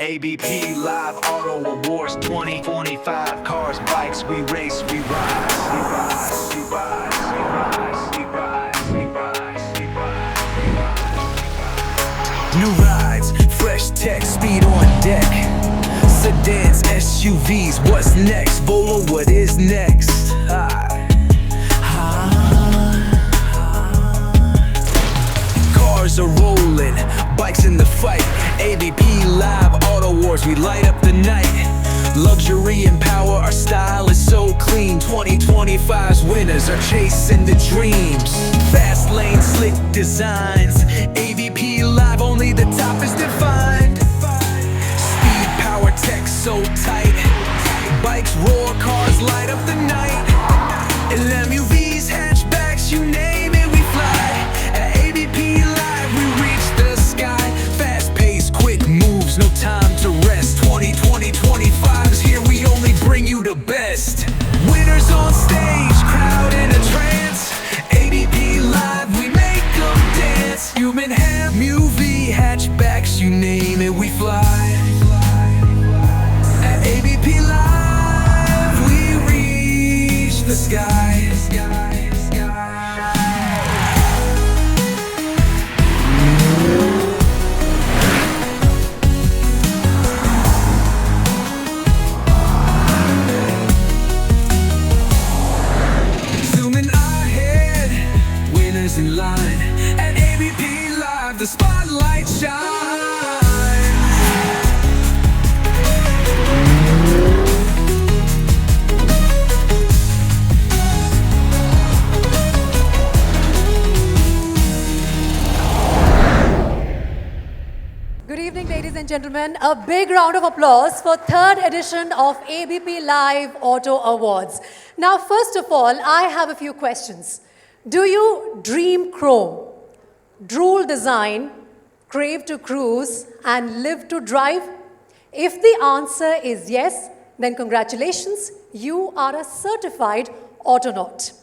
ABP Live Auto Awards 2025. Cars, bikes, we race, we rise. We rise, we rise, we rise, we rise, we rise, we rise. New rides, fresh tech, speed on deck. Sedans, SUVs, what's next? Volvo, what is next? Cars are rolling, bikes in the fight. ABP Live Auto Awards, we light up the night. Luxury and power, our style is so clean. 2025's winners are chasing the dreams. Fast lane, slick designs. ABP Live, only the top is defined. Speed, power, tech so tight. Bikes roar, cars light up the night. LMUVs, hatchbacks, you name it, we fly. At ABP Live, we reach the sky. Fast pace, quick moves, no time to rest. 2025 is here, we only bring you the best. Winners on stage, crowd in a trance. ABP Live, we make them dance. Human MUV, hatchbacks, you name it, we fly. At ABP Live, we reach the sky. In line at ABP Live, the spotlight shines. Good evening, ladies and gentlemen. A big round of applause for third edition of ABP Live Auto Awards. Now, first of all, I have a few questions. Do you dream chrome, drool design, crave to cruise, and live to drive? If the answer is yes, then congratulations, you are a certified autonaut.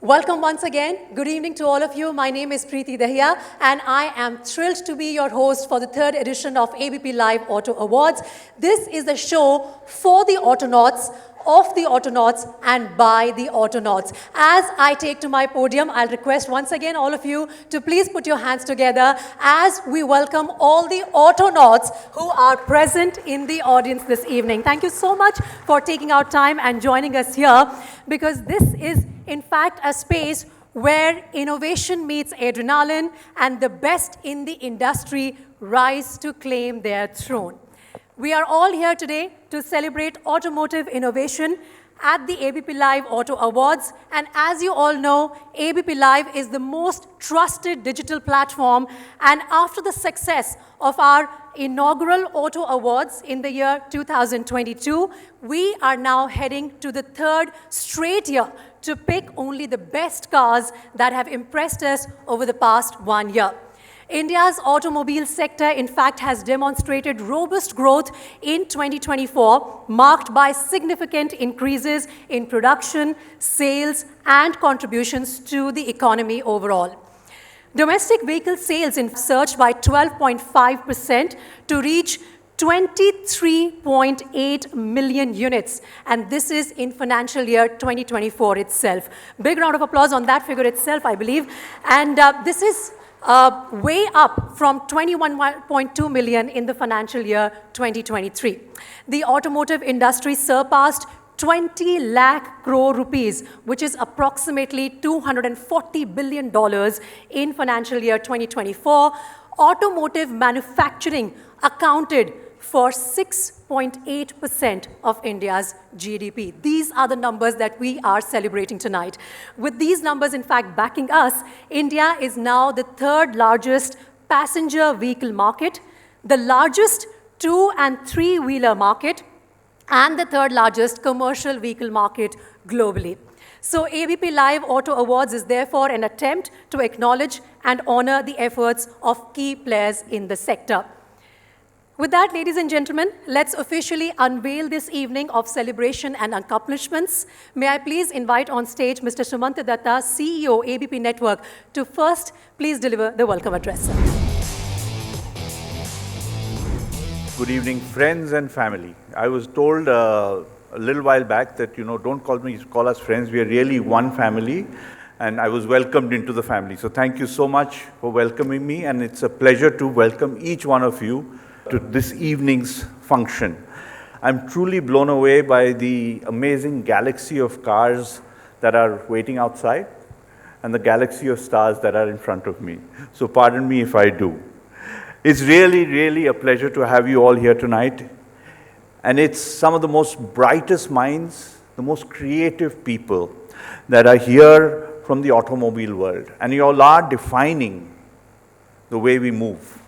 Welcome once again. Good evening to all of you. My name is Preeti Dahiya, and I am thrilled to be your host for the third edition of ABP Live Auto Awards. This is the show for the autonauts, of the autonauts, and by the autonauts. As I take to my podium, I'll request once again all of you to please put your hands together as we welcome all the autonauts who are present in the audience this evening. Thank you so much for taking out time and joining us here, because this is in fact a space where innovation meets adrenaline and the best in the industry rise to claim their throne. We are all here today to celebrate automotive innovation at the ABP Live Auto Awards. And as you all know, ABP Live is the most trusted digital platform. And after the success of our inaugural Auto Awards in the year 2022, we are now heading to the third straight year to pick only the best cars that have impressed us over the past 1 year. India's automobile sector, in fact, has demonstrated robust growth in 2024, marked by significant increases in production, sales, and contributions to the economy overall. Domestic vehicle sales surged by 12.5% to reach 23.8 million units, and this is in financial year 2024 itself. Big round of applause on that figure itself, I believe. And this is way up from 21.2 million in the financial year 2023. The automotive industry surpassed 20 lakh crore rupees, which is approximately $240 billion in financial year 2024. Automotive manufacturing accounted for 6.8% of India's GDP. These are the numbers that we are celebrating tonight. With these numbers, in fact, backing us, India is now the third largest passenger vehicle market, the largest 2- and 3-wheeler market, and the third largest commercial vehicle market globally. So ABP Live Auto Awards is therefore an attempt to acknowledge and honor the efforts of key players in the sector. With that, ladies and gentlemen, let's officially unveil this evening of celebration and accomplishments. May I please invite on stage Mr. Sumanta Datta, CEO, ABP Network, to first please deliver the welcome address. Good evening, friends and family. I was told a little while back that, don't call us friends. We are really one family, and I was welcomed into the family. So thank you so much for welcoming me, and it's a pleasure to welcome each one of you to this evening's function. I'm truly blown away by the amazing galaxy of cars that are waiting outside and the galaxy of stars that are in front of me. So pardon me if I do. It's really, really a pleasure to have you all here tonight. And it's some of the most brightest minds, the most creative people that are here from the automobile world. And you all are defining the way we move,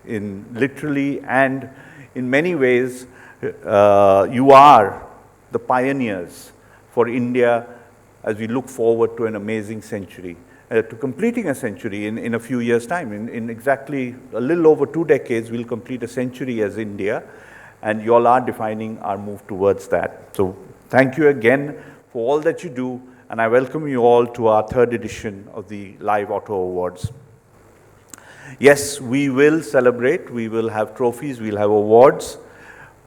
in literally and in many ways. You are the pioneers for India as we look forward to an amazing century. To completing a century in a few years' time. In exactly a little over 2 decades, we'll complete a century as India, and you all are defining our move towards that. So thank you again for all that you do, and I welcome you all to our 3rd edition of the Live Auto Awards. Yes, we will celebrate, we will have trophies, we'll have awards,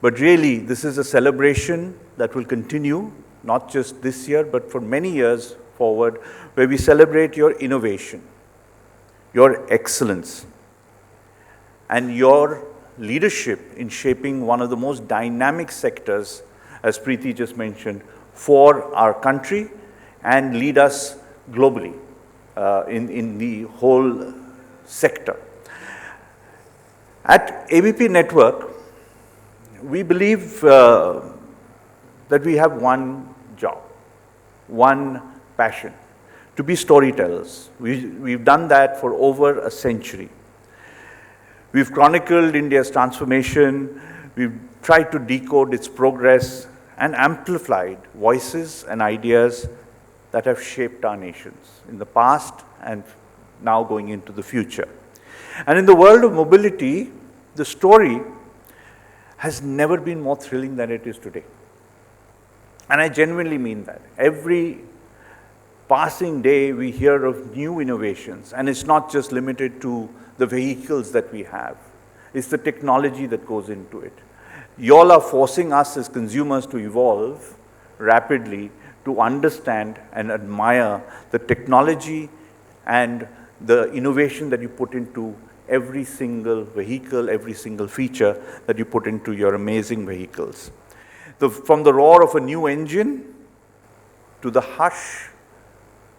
but really this is a celebration that will continue, not just this year, but for many years forward, where we celebrate your innovation, your excellence, and your leadership in shaping one of the most dynamic sectors, as Preeti just mentioned, for our country and lead us globally in the whole sector. At ABP Network, we believe that we have one job, one passion, to be storytellers. We've done that for over a century. We've chronicled India's transformation, we've tried to decode its progress and amplified voices and ideas that have shaped our nations in the past and now going into the future. And in the world of mobility, the story has never been more thrilling than it is today. And I genuinely mean that. Every passing day, we hear of new innovations, and it's not just limited to the vehicles that we have. It's the technology that goes into it. You all are forcing us as consumers to evolve rapidly, to understand and admire the technology and the innovation that you put into every single vehicle, every single feature that you put into your amazing vehicles. From the roar of a new engine to the hush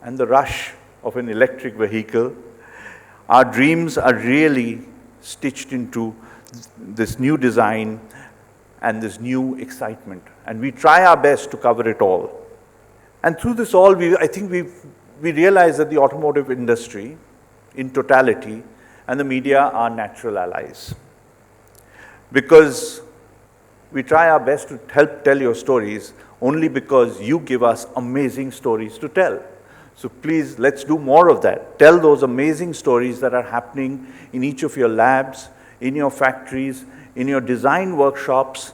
and the rush of an electric vehicle, our dreams are really stitched into this new design and this new excitement. And we try our best to cover it all. And through this all, I think we realize that the automotive industry in totality and the media are natural allies. Because we try our best to help tell your stories only because you give us amazing stories to tell. So please, let's do more of that. Tell those amazing stories that are happening in each of your labs, in your factories, in your design workshops,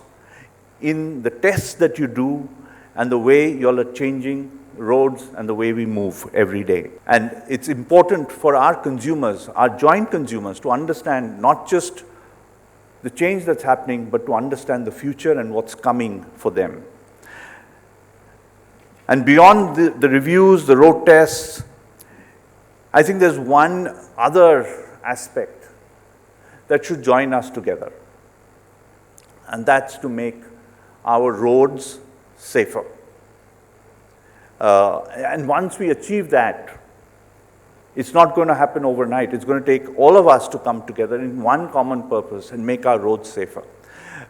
in the tests that you do, and the way you all are changing roads and the way we move every day. And it's important for our consumers, our joint consumers, to understand not just the change that's happening, but to understand the future and what's coming for them. And beyond the reviews, the road tests, I think there's one other aspect that should join us together. And that's to make our roads safer. And once we achieve that, it's not going to happen overnight. It's going to take all of us to come together in one common purpose and make our roads safer.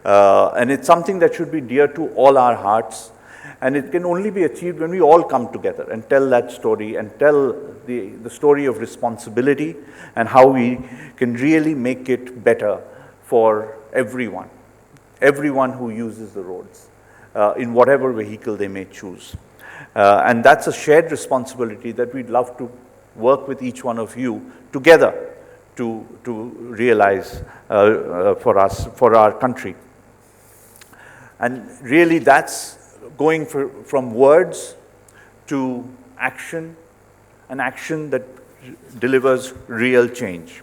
And it's something that should be dear to all our hearts. And it can only be achieved when we all come together and tell that story and tell the story of responsibility and how we can really make it better for everyone who uses the roads, in whatever vehicle they may choose. And that's a shared responsibility that we'd love to work with each one of you together to realize for us, for our country. And really that's going from words to action, an action that delivers real change.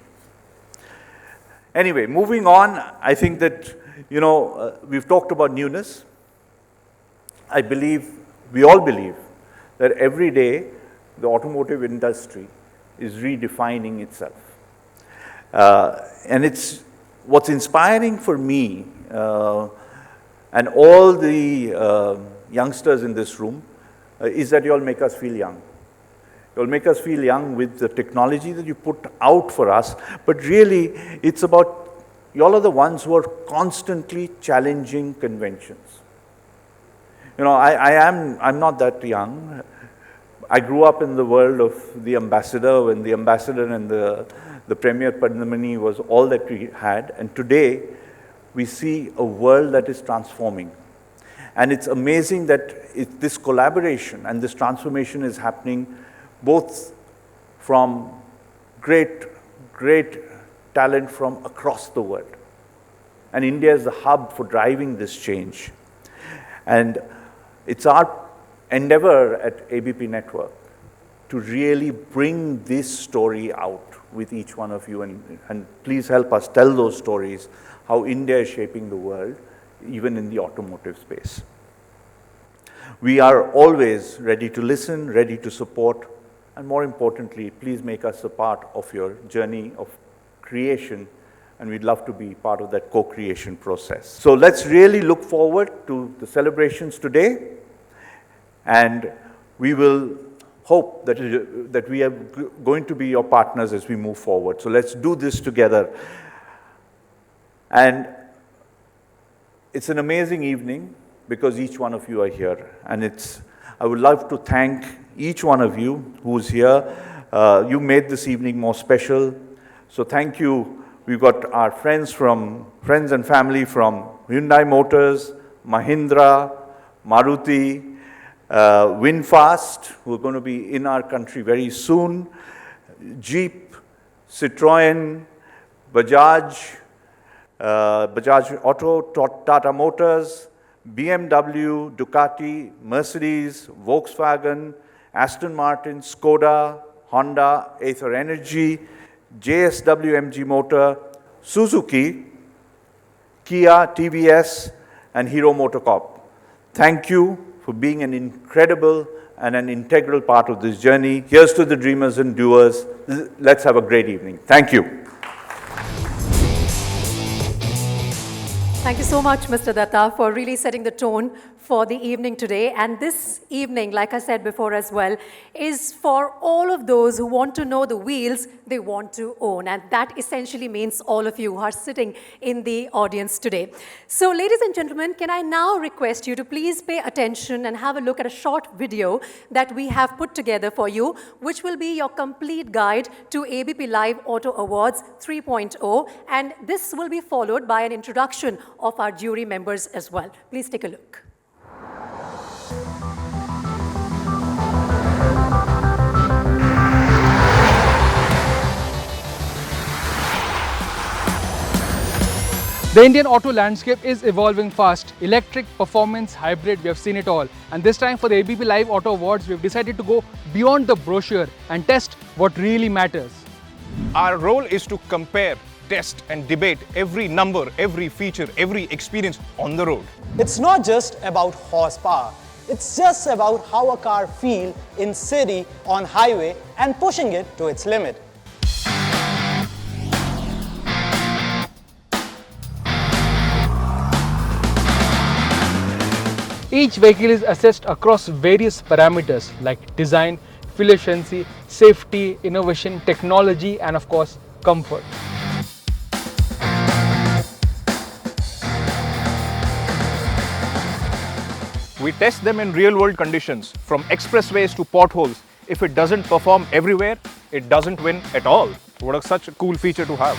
Anyway, moving on, I think that You know, we've talked about newness. I believe, we all believe, that every day the automotive industry is redefining itself. And it's what's inspiring for me and all the youngsters in this room is that you all make us feel young. You all make us feel young with the technology that you put out for us, but really it's about, you all are the ones who are constantly challenging conventions. You know, I'm not that young. I grew up in the world of the ambassador, when the ambassador and the Premier Padmini was all that we had. And today, we see a world that is transforming. And it's amazing that this collaboration and this transformation is happening both from great talent from across the world. And India is the hub for driving this change. And it's our endeavor at ABP Network to really bring this story out with each one of you, and please help us tell those stories, how India is shaping the world, even in the automotive space. We are always ready to listen, ready to support, and more importantly, please make us a part of your journey of creation, and we'd love to be part of that co-creation process. So let's really look forward to the celebrations today, and we will hope that we are going to be your partners as we move forward. So let's do this together. And it's an amazing evening because each one of you are here. And I would love to thank each one of you who's here. You made this evening more special. So thank you. We've got our friends and family from Hyundai Motors, Mahindra, Maruti, VinFast, who are going to be in our country very soon, Jeep, Citroën, Bajaj Auto, Tata Motors, BMW, Ducati, Mercedes, Volkswagen, Aston Martin, Skoda, Honda, Ather Energy, JSW MG Motor, Suzuki, Kia, TVS, and Hero MotoCorp. Thank you for being an incredible and an integral part of this journey. Here's to the dreamers and doers. Let's have a great evening. Thank you. Thank you so much, Mr. Datta, for really setting the tone for the evening today. And this evening, like I said before as well, is for all of those who want to know the wheels they want to own. And that essentially means all of you who are sitting in the audience today. So, ladies and gentlemen, can I now request you to please pay attention and have a look at a short video that we have put together for you, which will be your complete guide to ABP Live Auto Awards 3.0. And this will be followed by an introduction of our jury members as well. Please take a look. The Indian auto landscape is evolving fast. Electric, performance, hybrid, we have seen it all. And this time for the ABP Live Auto Awards, we've decided to go beyond the brochure and test what really matters. Our role is to compare, test and debate every number, every feature, every experience on the road. It's not just about horsepower. It's just about how a car feels in city, on highway, and pushing it to its limit. Each vehicle is assessed across various parameters like design, fuel efficiency, safety, innovation, technology, and of course, comfort. We test them in real-world conditions, from expressways to potholes. If it doesn't perform everywhere, it doesn't win at all. What such a cool feature to have.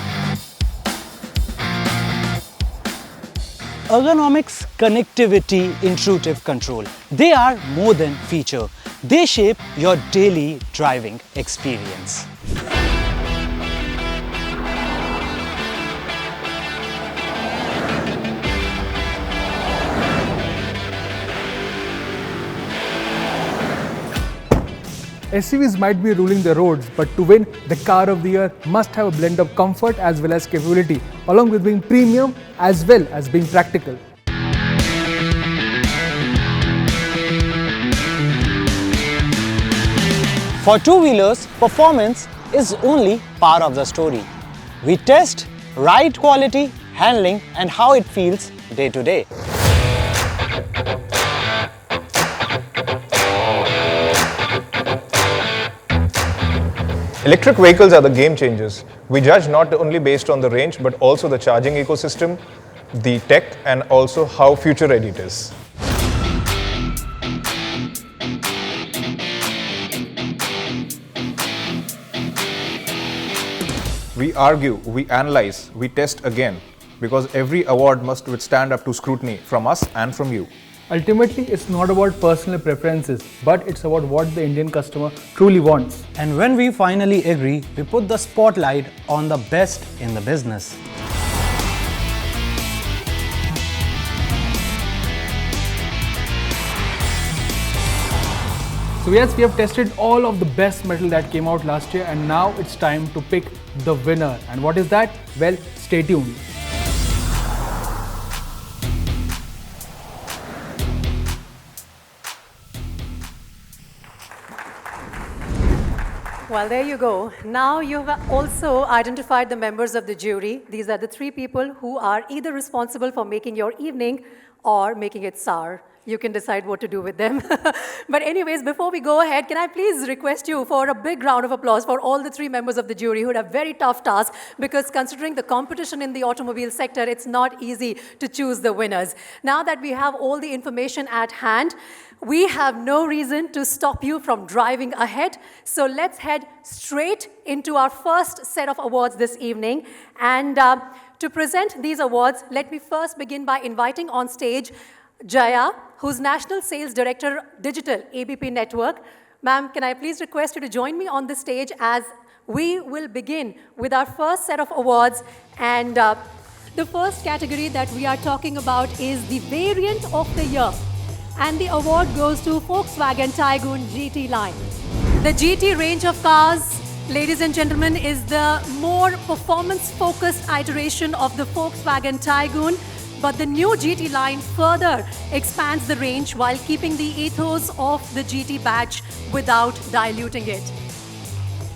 Ergonomics, connectivity, intuitive control. They are more than feature. They shape your daily driving experience. SUVs might be ruling the roads, but to win the car of the year must have a blend of comfort as well as capability, along with being premium as well as being practical. For two-wheelers, performance is only part of the story. We test ride quality, handling and how it feels day to day. Electric vehicles are the game changers. We judge not only based on the range, but also the charging ecosystem, the tech, and also how future ready it is. We argue, we analyze, we test again, because every award must withstand up to scrutiny from us and from you. Ultimately, it's not about personal preferences, but it's about what the Indian customer truly wants. And when we finally agree, we put the spotlight on the best in the business. So yes, we have tested all of the best metal that came out last year, and now it's time to pick the winner. And what is that? Well, stay tuned. Well, there you go. Now you've also identified the members of the jury. These are the three people who are either responsible for making your evening or making it sour. You can decide what to do with them. But anyways, before we go ahead, can I please request you for a big round of applause for all the three members of the jury who had a very tough task, because considering the competition in the automobile sector, it's not easy to choose the winners. Now that we have all the information at hand, we have no reason to stop you from driving ahead. So let's head straight into our first set of awards this evening. And to present these awards, let me first begin by inviting on stage Jaya, who's National Sales Director, Digital ABP Network. Ma'am, can I please request you to join me on the stage as we will begin with our first set of awards. And the first category that we are talking about is the Variant of the Year. And the award goes to Volkswagen Tiguan GT line. The GT range of cars, ladies and gentlemen, is the more performance-focused iteration of the Volkswagen Tiguan. But the new GT line further expands the range while keeping the ethos of the GT badge without diluting it.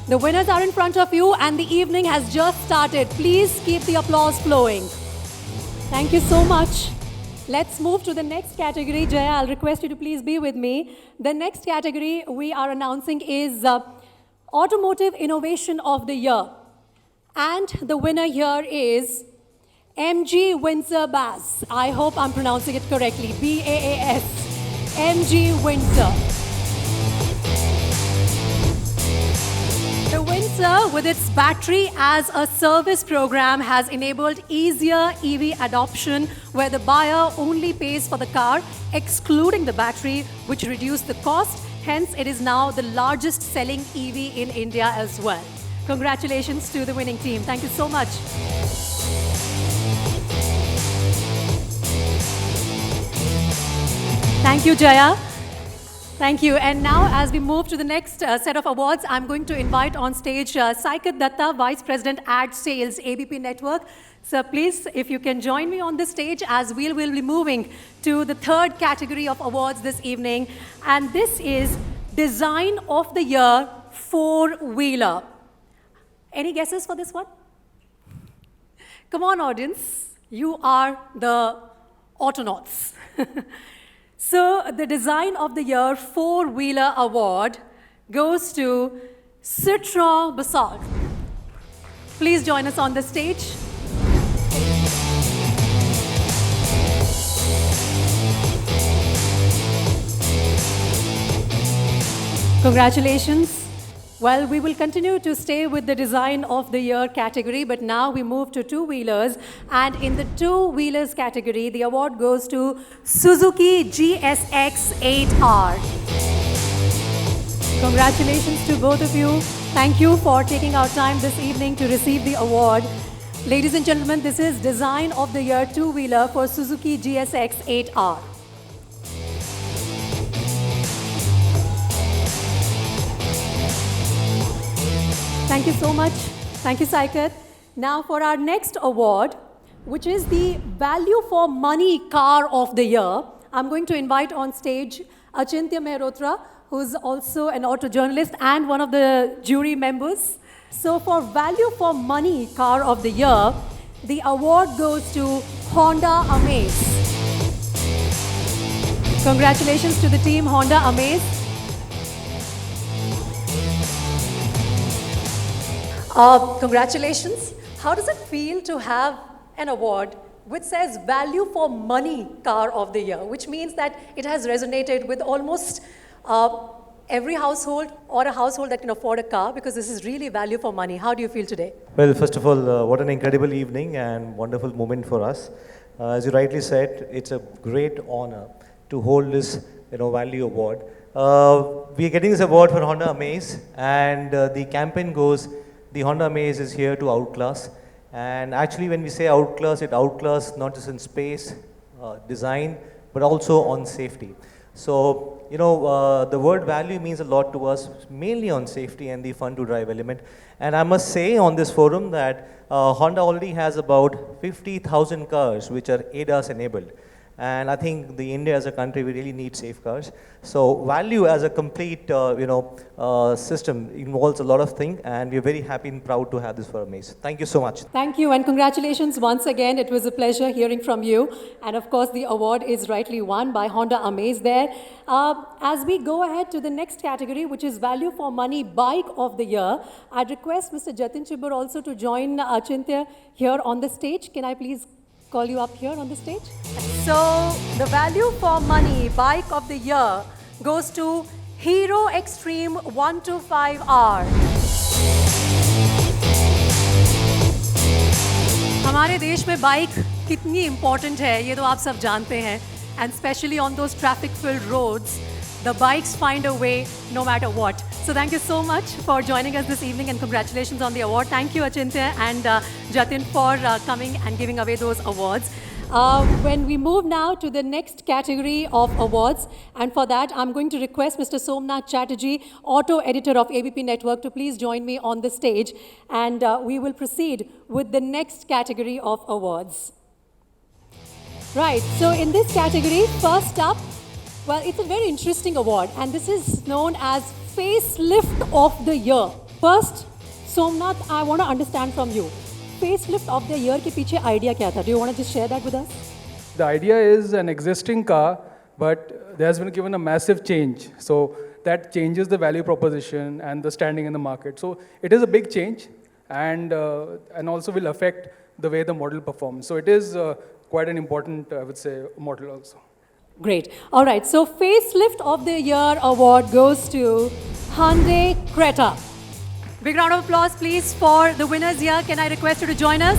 The winners are in front of you and the evening has just started. Please keep the applause flowing. Thank you so much. Let's move to the next category. Jaya, I'll request you to please be with me. The next category we are announcing is Automotive Innovation of the Year. And the winner here is MG Windsor Bass. I hope I'm pronouncing it correctly. B-A-A-S. MG Windsor. The Windsor, with its battery as a service program, has enabled easier EV adoption where the buyer only pays for the car, excluding the battery, which reduced the cost. Hence, it is now the largest selling EV in India as well. Congratulations to the winning team. Thank you so much. Thank you, Jaya. Thank you. And now, as we move to the next set of awards, I'm going to invite on stage Saikat Datta, Vice President Ad Sales, ABP Network. Sir, please, if you can join me on the stage as we will be moving to the third category of awards this evening. And this is Design of the Year Four-Wheeler. Any guesses for this one? Come on, audience. You are the Autonauts. So the Design of the Year Four-Wheeler Award goes to Citroën Basalt. Please join us on the stage. Congratulations. Well, we will continue to stay with the Design of the Year category, but now we move to two-wheelers. And in the two-wheelers category, the award goes to Suzuki GSX 8R. Congratulations to both of you. Thank you for taking our time this evening to receive the award. Ladies and gentlemen, this is Design of the Year two-wheeler for Suzuki GSX 8R. Thank you so much. Thank you, Saikat. Now for our next award, which is the Value for Money Car of the Year, I'm going to invite on stage Achintya Mehrotra, who's also an auto journalist and one of the jury members. So for Value for Money Car of the Year, the award goes to Honda Amaze. Congratulations to the team Honda Amaze. Congratulations. How does it feel to have an award which says Value for Money Car of the Year, which means that it has resonated with almost every household or a household that can afford a car, because this is really value for money. How do you feel today? Well, first of all, what an incredible evening and wonderful moment for us. As you rightly said, it's a great honor to hold this value award. We are getting this award for Honda Amaze, and the campaign goes, the Honda Amaze is here to outclass. And actually, when we say outclass, it outclass not just in space, design, but also on safety. So, the word value means a lot to us, mainly on safety and the fun to drive element. And I must say on this forum that Honda already has about 50,000 cars which are ADAS enabled. And I think India as a country, we really need safe cars. So value as a complete, system involves a lot of things, and we're very happy and proud to have this for Amaze. Thank you so much. Thank you, and congratulations once again. It was a pleasure hearing from you. And of course, the award is rightly won by Honda Amaze there. As we go ahead to the next category, which is Value for Money Bike of the Year, I'd request Mr. Jatin Chibur also to join Achintya here on the stage. Can I please call you up here on the stage? So, the Value for Money Bike of the Year goes to Hero Extreme 125R. हमारे देश में bike कितनी important है ये तो आप सब जानते हैं, and especially on those traffic-filled roads, the bikes find a way no matter what. So thank you so much for joining us this evening, and congratulations on the award. Thank you, Achintya and Jatin, for coming and giving away those awards. When we move now to the next category of awards, and for that I'm going to request Mr. Somnath Chatterjee, auto editor of ABP Network, to please join me on the stage, and we will proceed with the next category of awards. Right, so in this category, first up, well, it's a very interesting award, and this is known as Facelift of the Year. First, Somnath, I want to understand from you. Facelift of the Year के पीछे idea क्या था? Do you want to just share that with us? The idea is an existing car, but there has been given a massive change. So that changes the value proposition and the standing in the market. So it is a big change, and also will affect the way the model performs. So it is quite an important, I would say, model also. Great. All right. So Facelift of the Year award goes to Hyundai Creta. Big round of applause, please, for the winners here. Can I request you to join us?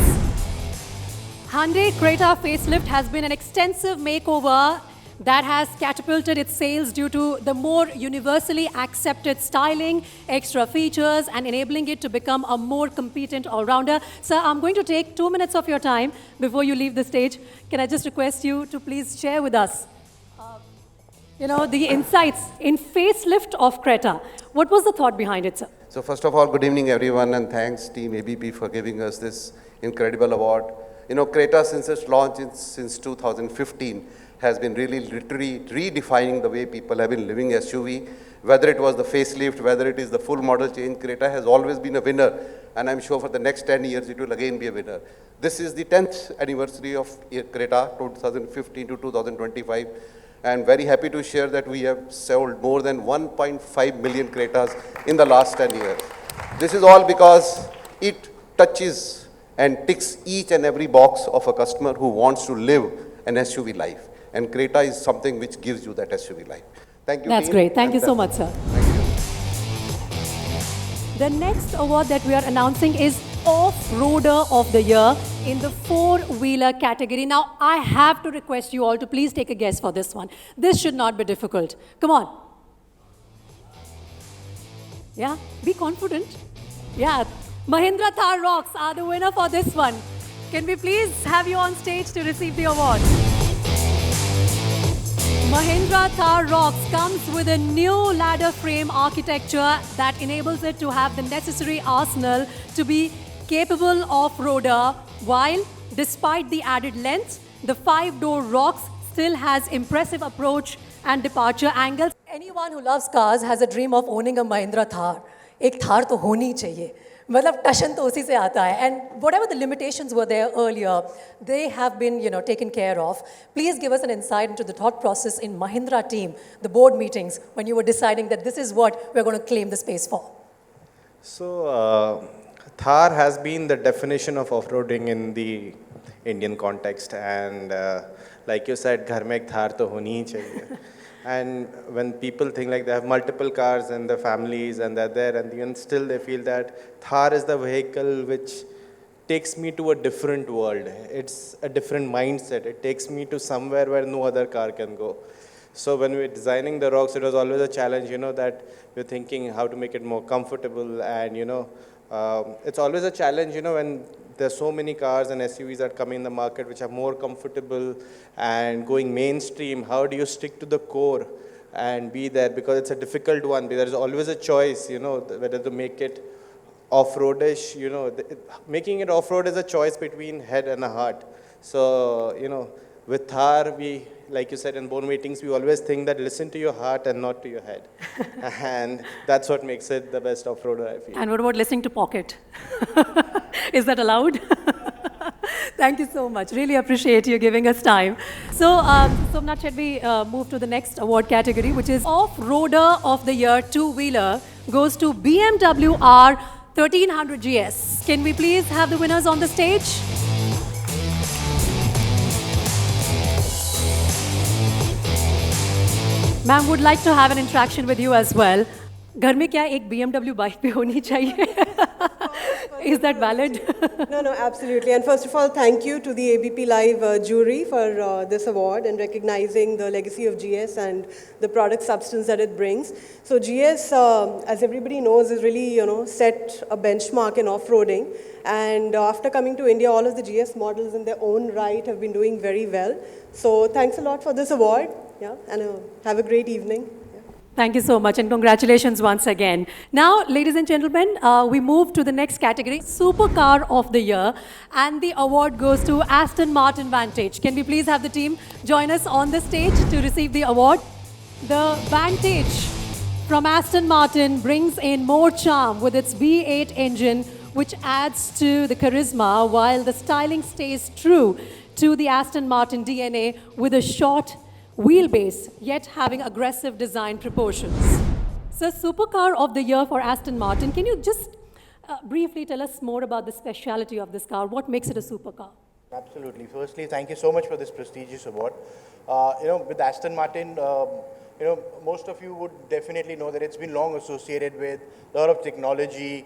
Hyundai Creta Facelift has been an extensive makeover that has catapulted its sales due to the more universally accepted styling, extra features, and enabling it to become a more competent all-rounder. Sir, I'm going to take 2 minutes of your time before you leave the stage. Can I just request you to please share with us the insights in Facelift of Creta? What was the thought behind it, sir? So first of all, good evening everyone, and thanks Team ABP for giving us this incredible award. Creta, since its launch since 2015, has been really literally redefining the way people have been living SUV. Whether it was the facelift, whether it is the full model change, Creta has always been a winner, and I'm sure for the next 10 years it will again be a winner. This is the 10th anniversary of Creta, 2015 to 2025. And very happy to share that we have sold more than 1.5 million Cretas in the last 10 years. This is all because it touches and ticks each and every box of a customer who wants to live an SUV life. And Creta is something which gives you that SUV life. Thank you, That's team, great. Thank you so much, sir. Thank you. The next award that we are announcing is Offroader of the Year in the four-wheeler category. Now, I have to request you all to please take a guess for this one. This should not be difficult. Come on. Yeah, be confident. Yeah, Mahindra Thar Rocks are the winner for this one. Can we please have you on stage to receive the award? Mahindra Thar Rocks comes with a new ladder frame architecture that enables it to have the necessary arsenal to be capable off-roader, while despite the added length, the 5-door Rocks still has impressive approach and departure angles. Anyone who loves cars has a dream of owning a Mahindra Thar. एक थार तो होनी चाहिए. मतलब टशन तो उसी से आता है. And whatever the limitations were there earlier, they have been, taken care of. Please give us an insight into the thought process in Mahindra team, the board meetings, when you were deciding that this is what we're going to claim the space for. So, Thar has been the definition of off-roading in the Indian context, and like you said, घर में एक Thar तो होनी ही चाहिए. And when people think like they have multiple cars in their families and they're there, and even still they feel that Thar is the vehicle which takes me to a different world. It's a different mindset. It takes me to somewhere where no other car can go. So when we were designing the Rocks, it was always a challenge, that we're thinking how to make it more comfortable, and it's always a challenge, when there's so many cars and SUVs that come in the market which are more comfortable and going mainstream. How do you stick to the core and be there? Because it's a difficult one. There's always a choice, whether to make it off-roadish. Making it off-road is a choice between head and a heart. So, with Thar, we, like you said in board meetings, we always think that listen to your heart and not to your head. And that's what makes it the best off-roader, I feel. And what about listening to Pocket? Is that allowed? Thank you so much. Really appreciate you giving us time. So, Somnath, should we move to the next award category, which is Off-Roader of the Year two-wheeler goes to BMW R 1300 GS. Can we please have the winners on the stage? Ma'am, would like to have an interaction with you as well. घर में क्या एक BMW bike पे होनी चाहिए? Is that valid? No, absolutely. And first of all, thank you to the ABP Live jury for this award and recognizing the legacy of GS and the product substance that it brings. So GS, as everybody knows, is really, set a benchmark in off-roading. And after coming to India, all of the GS models in their own right have been doing very well. So thanks a lot for this award. Yeah, and have a great evening. Thank you so much, and congratulations once again. Now, ladies and gentlemen, we move to the next category, Supercar of the Year, and the award goes to Aston Martin Vantage. Can we please have the team join us on the stage to receive the award? The Vantage from Aston Martin brings in more charm with its V8 engine, which adds to the charisma, while the styling stays true to the Aston Martin DNA with a short wheelbase, yet having aggressive design proportions. So, Supercar of the Year for Aston Martin. Can you just briefly tell us more about the speciality of this car? What makes it a supercar? Absolutely. Firstly, thank you so much for this prestigious award. With Aston Martin, most of you would definitely know that it's been long associated with a lot of technology,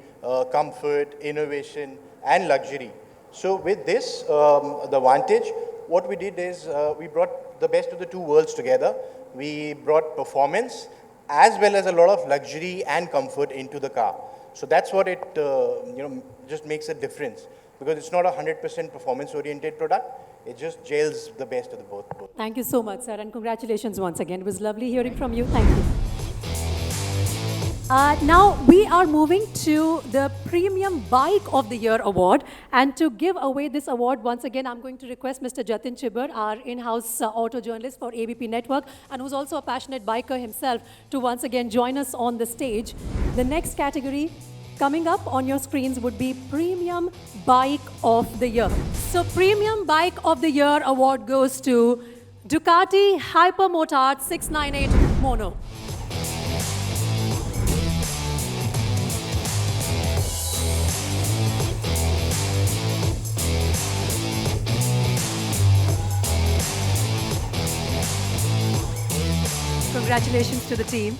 comfort, innovation, and luxury. So with this, the Vantage, what we did is we brought the best of the two worlds together. We brought performance as well as a lot of luxury and comfort into the car. So that's what it just makes a difference, because it's not a 100% performance-oriented product. It just gels the best of the both. Thank you so much, sir, and congratulations once again. It was lovely hearing from you. Thank you. Now, we are moving to the Premium Bike of the Year award. And to give away this award, once again, I'm going to request Mr. Jatin Chibber, our in-house auto journalist for ABP Network, and who's also a passionate biker himself, to once again join us on the stage. The next category coming up on your screens would be Premium Bike of the Year. So, Premium Bike of the Year award goes to Ducati Hypermotard 698 Mono. Congratulations to the team.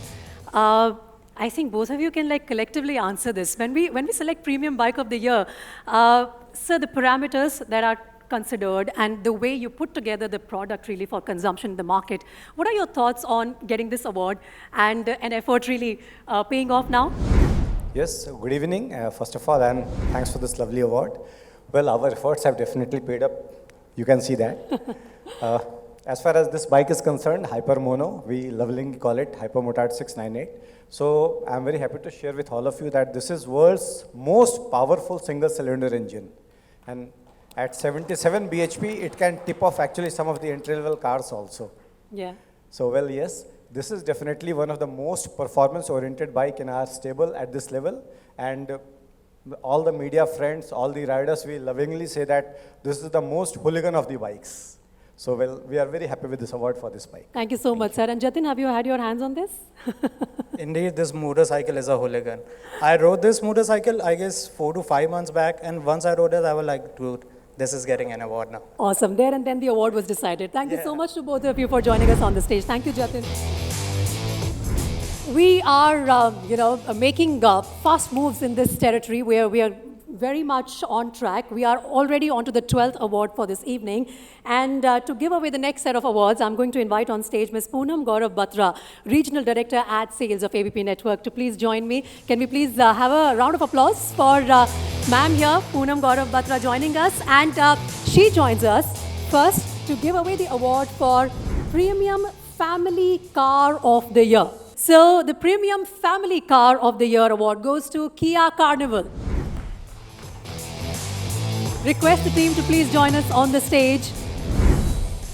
I think both of you can collectively answer this. When we select Premium Bike of the Year, sir, the parameters that are considered and the way you put together the product really for consumption in the market, what are your thoughts on getting this award and an effort really paying off now? Yes, good evening, first of all, and thanks for this lovely award. Well, our efforts have definitely paid up. You can see that. as far as this bike is concerned, Hyper Mono, we lovingly call it Hypermotard 698. So I'm very happy to share with all of you that this is world's most powerful single-cylinder engine. And at 77 bhp, it can tip off actually some of the entry-level cars also. Yeah. So, well, yes, this is definitely one of the most performance-oriented bike in our stable at this level. And all the media friends, all the riders, we lovingly say that this is the most hooligan of the bikes. So, well, we are very happy with this award for this bike. Thank you so much, sir. And Jatin, have you had your hands on this? Indeed, this motorcycle is a hooligan. I rode this motorcycle, I guess, 4 to 5 months back, and once I rode it, I was like, dude, this is getting an award now. Awesome. There and then the award was decided. Thank you so much to both of you for joining us on the stage. Thank you, Jatin. We are, making fast moves in this territory where we are very much on track. We are already on to the 12th award for this evening. And to give away the next set of awards, I'm going to invite on stage Ms. Poonam Gaurav Batra, Regional Director at Sales of ABP Network, to please join me. Can we please have a round of applause for ma'am here, Poonam Gaurav Batra, joining us. And she joins us first to give away the award for Premium Family Car of the Year. So the Premium Family Car of the Year award goes to Kia Carnival. Request the team to please join us on the stage.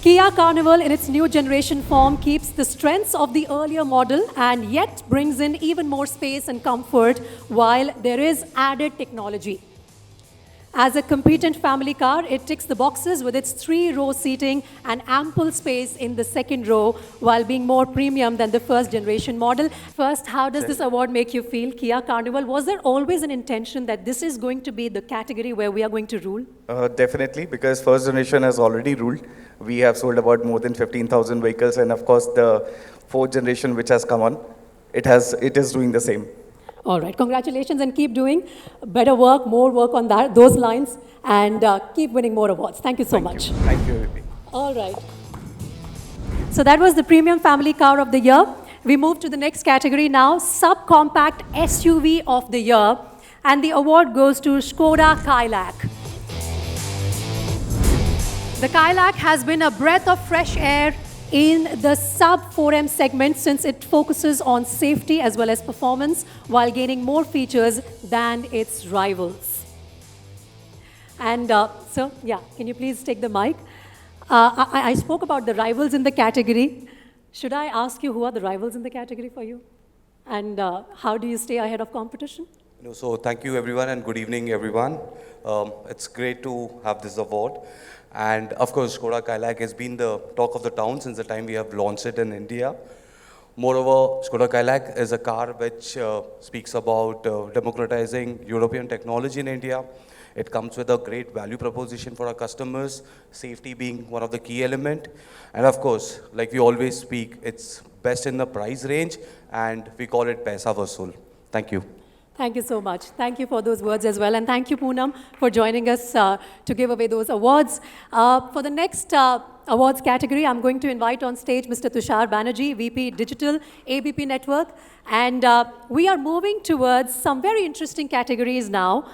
Kia Carnival in its new generation form keeps the strengths of the earlier model and yet brings in even more space and comfort while there is added technology. As a competent family car, it ticks the boxes with its 3-row seating and ample space in the second row while being more premium than the first generation model. First, how does this award make you feel, Kia Carnival? Was there always an intention that this is going to be the category where we are going to rule? Definitely, because first generation has already ruled. We have sold about more than 15,000 vehicles, and of course the fourth generation which has come on, it is doing the same. All right, congratulations, and keep doing better work, more work on those lines, and keep winning more awards. Thank you so much. Thank you. All right. So that was the Premium Family Car of the Year. We move to the next category now, Subcompact SUV of the Year, and the award goes to Skoda Kailak. The Kailak has been a breath of fresh air in the sub-4M segment since it focuses on safety as well as performance while gaining more features than its rivals. And sir, yeah, can you please take the mic? I spoke about the rivals in the category. Should I ask you who are the rivals in the category for you? And how do you stay ahead of competition? So thank you everyone and good evening everyone. It's great to have this award. And of course, Skoda Kailak has been the talk of the town since the time we have launched it in India. Moreover, Skoda Kailak is a car which speaks about democratizing European technology in India. It comes with a great value proposition for our customers, safety being one of the key element. And of course, like we always speak, it's best in the price range and we call it Paisa Vasool. Thank you. Thank you so much. Thank you for those words as well. And thank you, Poonam, for joining us to give away those awards. For the next awards category, I'm going to invite on stage Mr. Tushar Banerjee, VP Digital, ABP Network. And we are moving towards some very interesting categories now.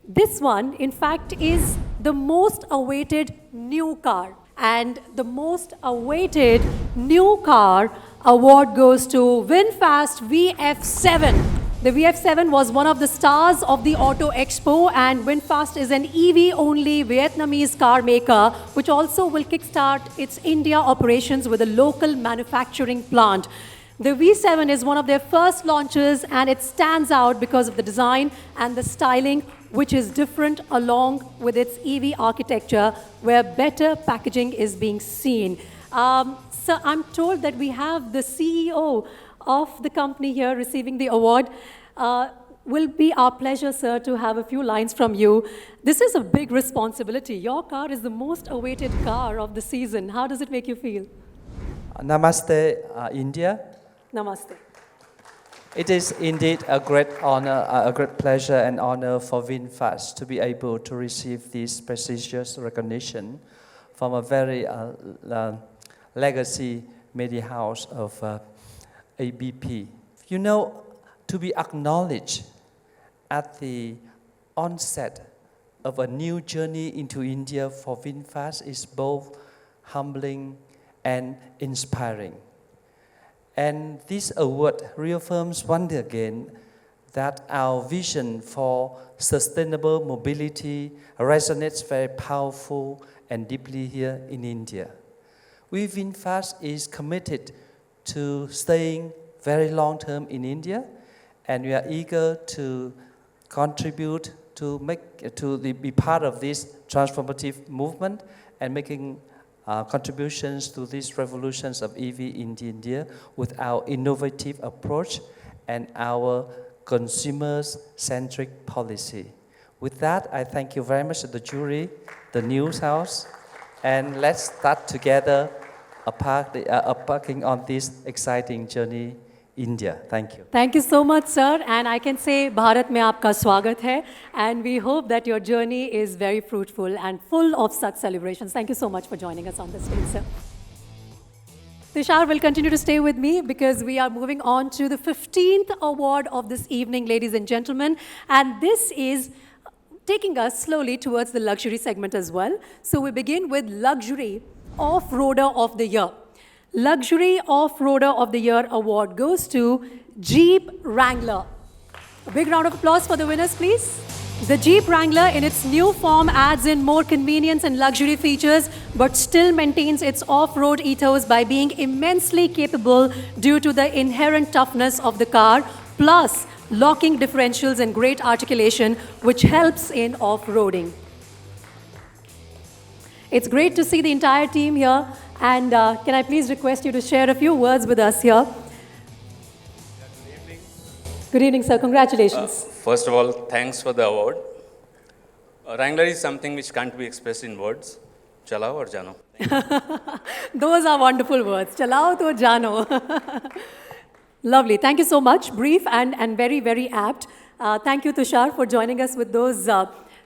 This one, in fact, is the most awaited new car. And the most awaited new car award goes to VinFast VF7. The VF7 was one of the stars of the Auto Expo, and VinFast is an EV-only Vietnamese car maker, which also will kickstart its India operations with a local manufacturing plant. The V7 is one of their first launches, and it stands out because of the design and the styling, which is different along with its EV architecture, where better packaging is being seen. So I'm told that we have the CEO of the company here receiving the award. Will be our pleasure, sir, to have a few lines from you. This is a big responsibility. Your car is the most awaited car of the season. How does it make you feel? Namaste, India. Namaste. It is indeed a great honor, a great pleasure and honor for VinFast to be able to receive this prestigious recognition from a very legacy media house of ABP. You know, to be acknowledged at the onset of a new journey into India for VinFast is both humbling and inspiring. And this award reaffirms once again that our vision for sustainable mobility resonates very powerful and deeply here in India. VinFast is committed to staying very long term in India, and we are eager to contribute to be part of this transformative movement and making contributions to these revolutions of EV in India with our innovative approach and our consumers-centric policy. With that, I thank you very much to the jury, the news house, and let's start together embarking on this exciting journey, India. Thank you. Thank you so much, sir. And I can say, Bharat mein aapka swagat hai. And we hope that your journey is very fruitful and full of such celebrations. Thank you so much for joining us on this stage, sir. Tushar will continue to stay with me because we are moving on to the 15th award of this evening, ladies and gentlemen. And this is taking us slowly towards the luxury segment as well. So we begin with Luxury Offroader of the Year. Luxury Offroader of the Year award goes to Jeep Wrangler. A big round of applause for the winners, please. The Jeep Wrangler in its new form adds in more convenience and luxury features, but still maintains its off-road ethos by being immensely capable due to the inherent toughness of the car, plus locking differentials and great articulation, which helps in off-roading. It's great to see the entire team here, and can I please request you to share a few words with us here? Good evening, sir. Congratulations. First of all, thanks for the award. Wrangler is something which can't be expressed in words. Chalao or jano. Those are wonderful words. Chalao to jano. Lovely. Thank you so much. Brief and very, very apt. Thank you, Tushar, for joining us with those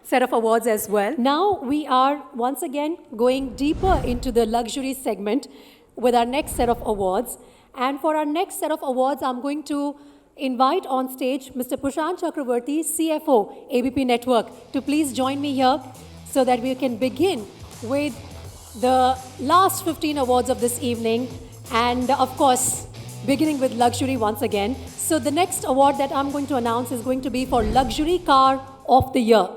set of awards as well. Now we are once again going deeper into the luxury segment with our next set of awards. And for our next set of awards, I'm going to invite on stage Mr. Prashant Chakravarti, CFO, ABP Network, to please join me here so that we can begin with the last 15 awards of this evening. And of course, beginning with luxury once again. So the next award that I'm going to announce is going to be for Luxury Car of the Year.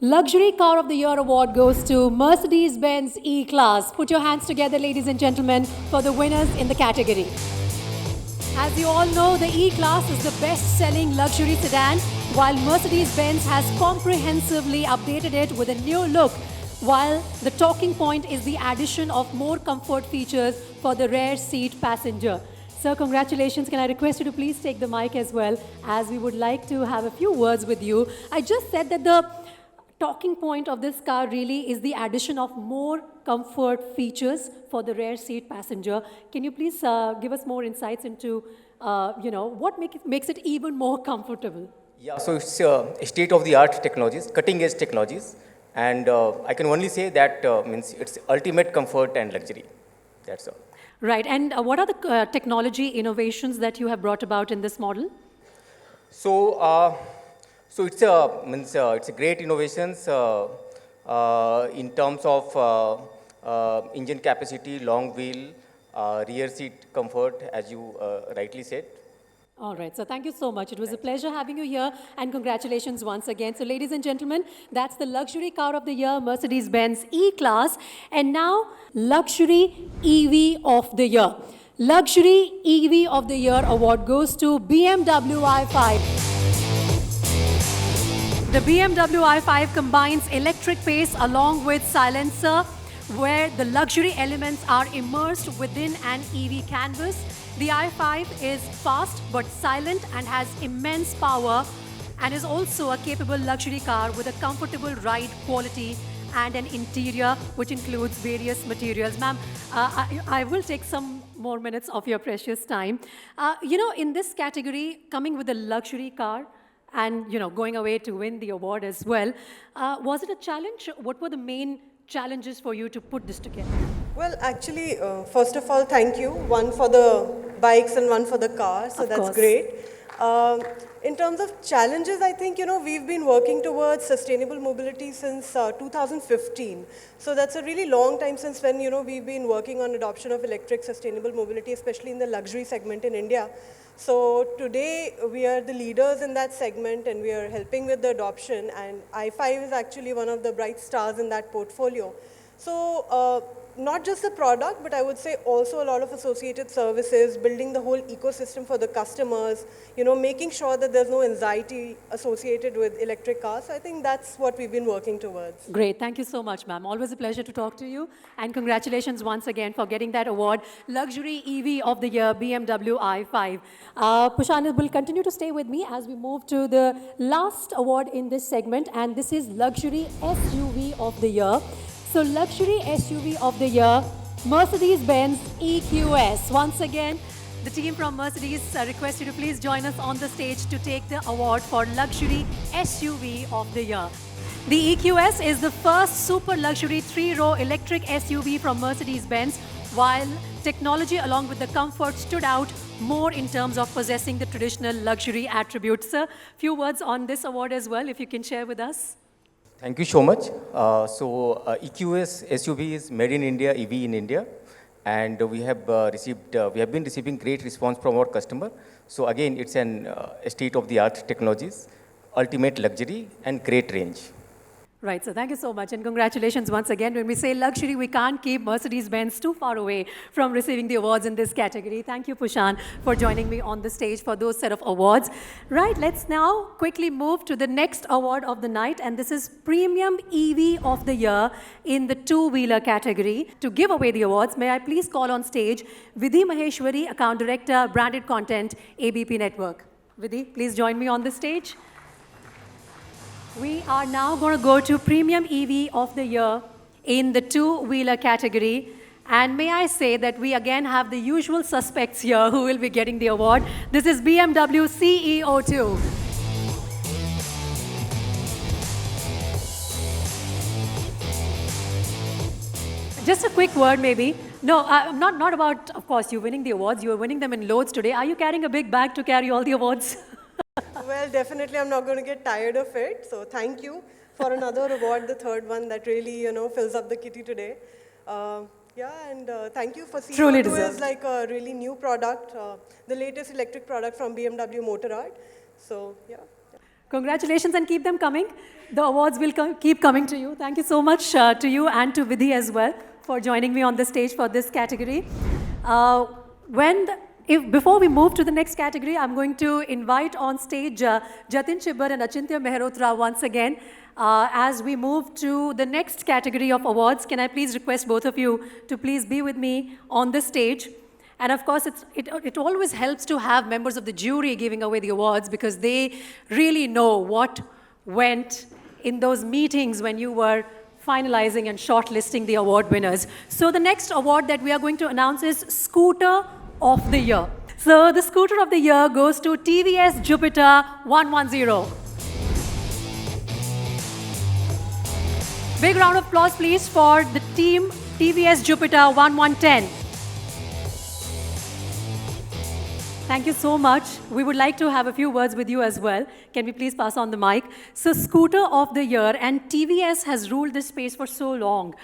Luxury Car of the Year award goes to Mercedes-Benz EClass. Put your hands together, ladies and gentlemen, for the winners in the category. As you all know, the E-Class is the best-selling luxury sedan, while Mercedes-Benz has comprehensively updated it with a new look, while the talking point is the addition of more comfort features for the rear seat passenger. Sir, congratulations. Can I request you to please take the mic as well, as we would like to have a few words with you. I just said that the talking point of this car really is the addition of more comfort features for the rear seat passenger. Can you please give us more insights into, what makes it even more comfortable? Yeah, so it's state-of-the-art technologies, cutting-edge technologies, and I can only say that means it's ultimate comfort and luxury. That's all. Right, and what are the technology innovations that you have brought about in this model? So, it's a great innovations in terms of engine capacity, long wheel, rear seat comfort, as you rightly said. All right, so thank you so much. It was a pleasure having you here, and congratulations once again. So ladies and gentlemen, that's the Luxury Car of the Year, Mercedes-Benz E-Class. And now, Luxury EV of the Year. Luxury EV of the Year award goes to BMW i5. The BMW i5 combines electric pace along with silencer, where the luxury elements are immersed within an EV canvas. The i5 is fast but silent and has immense power, and is also a capable luxury car with a comfortable ride quality and an interior which includes various materials. Ma'am, I will take some more minutes of your precious time. In this category, coming with a luxury car and going away to win the award as well, was it a challenge? What were the main challenges for you to put this together? Well, actually, first of all, thank you. One for the bikes and one for the car, so that's great. In terms of challenges, I think, we've been working towards sustainable mobility since 2015. So that's a really long time since when, we've been working on adoption of electric sustainable mobility, especially in the luxury segment in India. So today, we are the leaders in that segment and we are helping with the adoption, and i5 is actually one of the bright stars in that portfolio. So not just the product, but I would say also a lot of associated services, building the whole ecosystem for the customers, making sure that there's no anxiety associated with electric cars. So I think that's what we've been working towards. Great. Thank you so much, ma'am. Always a pleasure to talk to you. And congratulations once again for getting that award, Luxury EV of the Year, BMW i5. Pushan will continue to stay with me as we move to the last award in this segment, and this is Luxury SUV of the Year. So Luxury SUV of the Year, Mercedes-Benz EQS. Once again, the team from Mercedes request you to please join us on the stage to take the award for Luxury SUV of the Year. The EQS is the first super luxury 3-row electric SUV from Mercedes-Benz, while technology along with the comfort stood out more in terms of possessing the traditional luxury attributes. Sir, few words on this award as well, if you can share with us. Thank you so much. EQS SUV is made in India, EV in India, and we have been receiving great response from our customer. So again, it's an state-of-the-art technologies, ultimate luxury, and great range. Right, so thank you so much and congratulations once again. When we say luxury, we can't keep Mercedes-Benz too far away from receiving the awards in this category. Thank you, Pushan, for joining me on the stage for those set of awards. Right, let's now quickly move to the next award of the night, and this is Premium EV of the Year in the two-wheeler category. To give away the awards, may I please call on stage Vidhi Maheshwari, Account Director, Branded Content, ABP Network. Vidhi, please join me on the stage. We are now going to go to Premium EV of the Year in the two-wheeler category. And may I say that we again have the usual suspects here who will be getting the award. This is BMW CEO2. Just a quick word maybe. No, not about, of course, you winning the awards. You are winning them in loads today. Are you carrying a big bag to carry all the awards? Well, definitely I'm not going to get tired of it. So thank you for another award, the third one that really, fills up the kitty today. Thank you for seeing Truly it deserved. as like a really new product, the latest electric product from BMW Motorrad. So, yeah. Congratulations and keep them coming. The awards will keep coming to you. Thank you so much to you and to Vidhi as well for joining me on the stage for this category. Before we move to the next category, I'm going to invite on stage Jatin Chibbar and Achintya Mehrotra once again. As we move to the next category of awards, can I please request both of you to please be with me on the stage? And of course, it always helps to have members of the jury giving away the awards because they really know what went in those meetings when you were finalizing and shortlisting the award winners. So the next award that we are going to announce is Scooter of the Year. So the Scooter of the Year goes to TVS Jupiter 110. Big round of applause please for the team TVS Jupiter 1110. Thank you so much. We would like to have a few words with you as well. Can we please pass on the mic? So Scooter of the Year, and TVS has ruled this space for so long.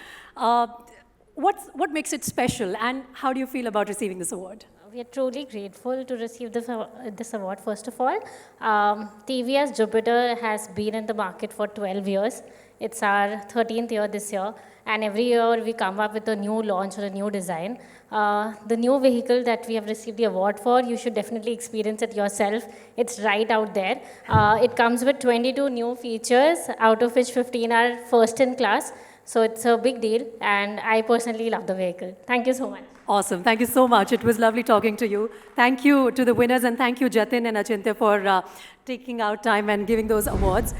What makes it special, and how do you feel about receiving this award? We are truly grateful to receive this award, first of all. TVS Jupiter has been in the market for 12 years. It's our 13th year this year, and every year we come up with a new launch or a new design. The new vehicle that we have received the award for, you should definitely experience it yourself. It's right out there. It comes with 22 new features, out of which 15 are first in class. So it's a big deal, and I personally love the vehicle. Thank you so much. Awesome. Thank you so much. It was lovely talking to you. Thank you to the winners, and thank you, Jatin and Achintya, for taking out time and giving those awards.